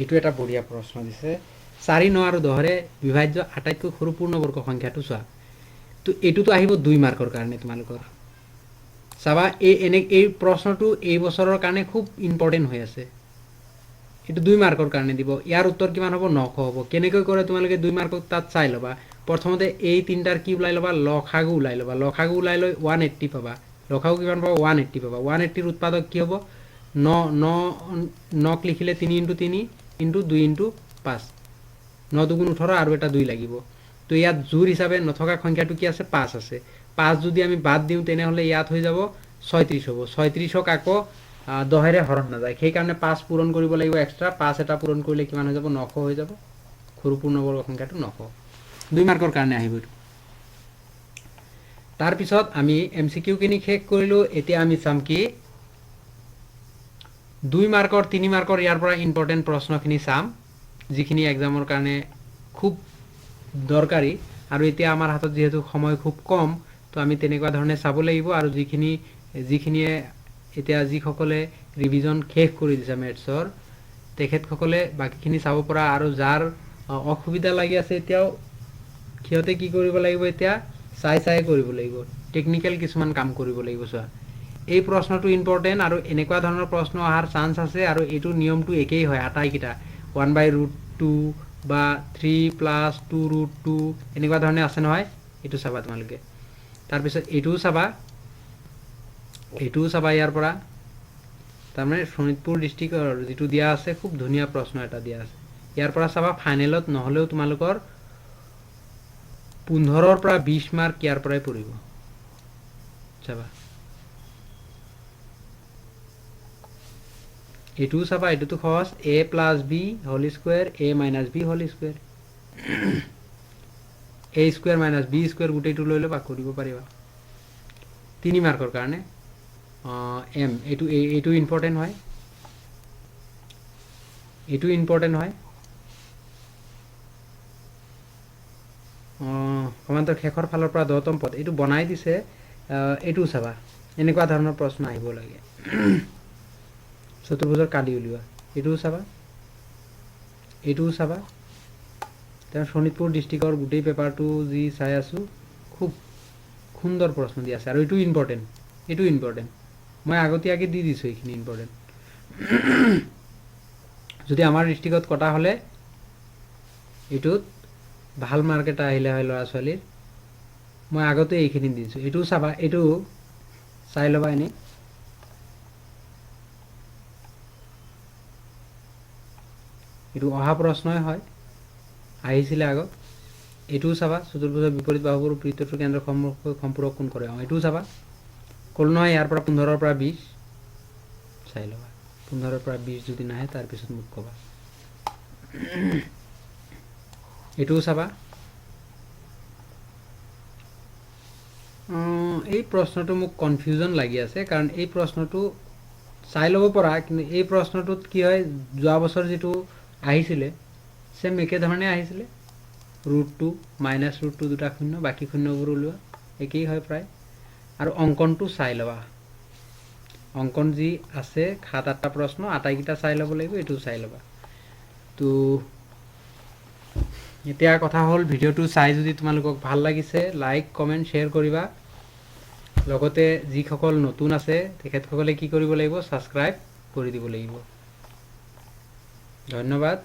এটো এটা বঢ়িয়া প্ৰশ্ন দিছে 4 9 আৰু 10 ৰে বিভাজ্য আটাইতকৈ সৰু পূৰ্ণবৰ্গ সংখ্যাটো চোৱা তো এটোতো আহিব 2 মাৰ্কৰ কাৰণে তোমালোকৰ চাবা এই প্ৰশ্নটো এই বছৰৰ কাৰণে খুব ইম্পৰ্টেন্ট হৈ আছে এটো 2 মাৰ্কৰ কাৰণে দিব ইয়াৰ উত্তৰ কিমান হ'ব 900 হ'ব কেনেকৈ কৰে তোমালোকে 2 মাৰ্কক তাত চাই লবা প্ৰথমতে এই তিনটাৰ কি উলাই লবা লখাগু উলাই লৈ 180 পাবা লখাগু কিমান পাবা 180 পাবা 180 ৰ উৎপাদক কি হ'ব 9 9 লিখিলে 3 * 3 * 2 * 5 9 2 গুণ 18 আৰু এটা 2 লাগিব তো ইয়াত জোৰ হিচাপে নথকা সংখ্যাটো কি আছে 5 আছে 5 যদি আমি বাদ দিও তেনে হলে ইয়াত হৈ যাব 36 হ'ব 36ক আকৌ 10 ৰে হৰণ না যায় সেই কাৰণে 5 পূৰণ কৰিব লাগিব এক্সট্ৰা 5 এটা পূৰণ কৰিলে কিমান হৈ যাব 900 হৈ যাব সৰু পূৰ্ণবৰ্গ সংখ্যাটো 900 2 মাৰ্কৰ কাৰণে আহিব তাৰ পিছত আমি এমসিকিউ কিনি শেষ কৰিলো এতিয়া আমি চাম কি 2 মাৰ্কৰ 3 মাৰ্কৰ ইয়াৰ পৰা ইম্পৰ্টেন্ট প্ৰশ্নখিনি চাম যিখিনি এক্সামৰ কাৰণে খুব দৰকাৰী আৰু এতিয়া আমাৰ হাতত যেহেতু সময় খুব কম তো আমি তেনেকুৱা ধৰণে চাব লাগিব আৰু যিখিনিয়ে এতিয়া যিসকলে ৰিভিজন শেষ কৰি দিছে মেথছৰ তেখেতসকলে বাকিখিনি চাব পৰা আৰু যাৰ অসুবিধা লাগি আছে এতিয়াও কিয়তে কি কৰিব লাগিব এতিয়া চাই কৰিব লাগিব টেকনিক্যাল কিছুমান কাম কৰিব লাগিব চোৱা এই প্ৰশ্নটো ইম্পৰ্টেন্ট আৰু এনেকুৱা ধৰণৰ প্ৰশ্ন অহাৰ চান্স আছে আৰু এটো নিয়মটো একেই হয় আটাইকিটা 1/√2 বা 3 + 2√2 এনেকুৱা ধৰণে আছে নহয় এটো চাবা তোমালোকে তাৰ পিছত এটো চাবা ইয়াৰ পৰা তাৰমানে শোণিতপুৰ ডিস্ট্ৰিক্টৰ যেটো দিয়া আছে খুব ধুনিয়া প্ৰশ্ন এটা দিয়া আছে ইয়াৰ পৰা চাবা ফাইনেলত নহলেও তোমালোকৰ 15 ৰ পৰা 20 মাৰ্ক ইয়াৰ পৰাই পৰিব চাবা এটো চাবা এটো সহজ a + b whole square a - b whole square a square - b square গুটেটো লৈ লবা কৰিব পাৰিবা 3 মাৰ্কৰ কাৰণে m এটো ইম্পৰ্টেন্ট হয় সমান্তৰ শেষৰ ফালৰ পৰা 10তম পদ এটো বনাই দিছে এটো চাবা এনেকুৱা ধৰণৰ প্ৰশ্ন আহিব লাগে চতুৰ্ভুজৰ কালি উলিওৱা এটো চাবা তাৰ শোণিতপুৰ ডিস্ট্ৰিক্টৰ গুটেই পেপাৰটো যি চাই আছো খুব সুন্দৰ প্ৰশ্ন দি আছে আৰু এটো ইম্পৰ্টেন্ট মই আগতীয়াকে দি দিছো এইখিনি ইম্পৰ্টেন্ট যদি আমাৰ ডিষ্ট্ৰিক্টত কটা হ'লে এইটোত ভাল মাৰ্ক এটা আহিলে হয় ল'ৰা ছোৱালীৰ। মই আগতে এইখিনি দিছোঁ, এইটো চাবা, এইটো চাই ল'বা এনেই। এইটো অহা প্ৰশ্নই হয়, আহিছিলে আগত। এইটোও চাবা, চতুৰ্ভুজৰ বিপৰীত বাহুবোৰ বৃত্তটোৰ কেন্দ্ৰ সম্পূৰক কোণ কৰে। এইটোও চাবা, ক'লো নহয় ইয়াৰ পৰা 15ৰ পৰা 20 চাই ল'বা। 15ৰ পৰা 20 যদি নাহে তাৰপিছত মোক ক'বা। এইটোও চাবা। এই প্ৰশ্নটো মোক কনফিউজন লাগি আছে, কাৰণ এই প্ৰশ্নটো চাই ল'ব পৰা, কিন্তু এই প্ৰশ্নটোত কি হয়, যোৱা বছৰ যিটো আহিছিলে চেম একেধৰণে আহিছিলে। √2 -√2 দুটা শূন্য, বাকী শূন্যবোৰ ওলোৱা, একেই হয় প্ৰায়। আৰু অংকনটো চাই ল'বা, অংকন যি আছে 7-8টা প্ৰশ্ন, আটাইকেইটা চাই ল'ব লাগিব, এইটোও চাই ল'বা। তো এতিয়া কথা হ'ল, ভিডিঅ'টো চাই যদি তোমালোকক ভাল লাগিছে, লাইক কমেণ্ট শ্বেয়াৰ কৰিবা। লগতে যিসকল নতুন আছে তেখেতসকলে কি কৰিব লাগিব, ছাবস্ক্ৰাইব কৰি দিব লাগিব। ধন্যবাদ।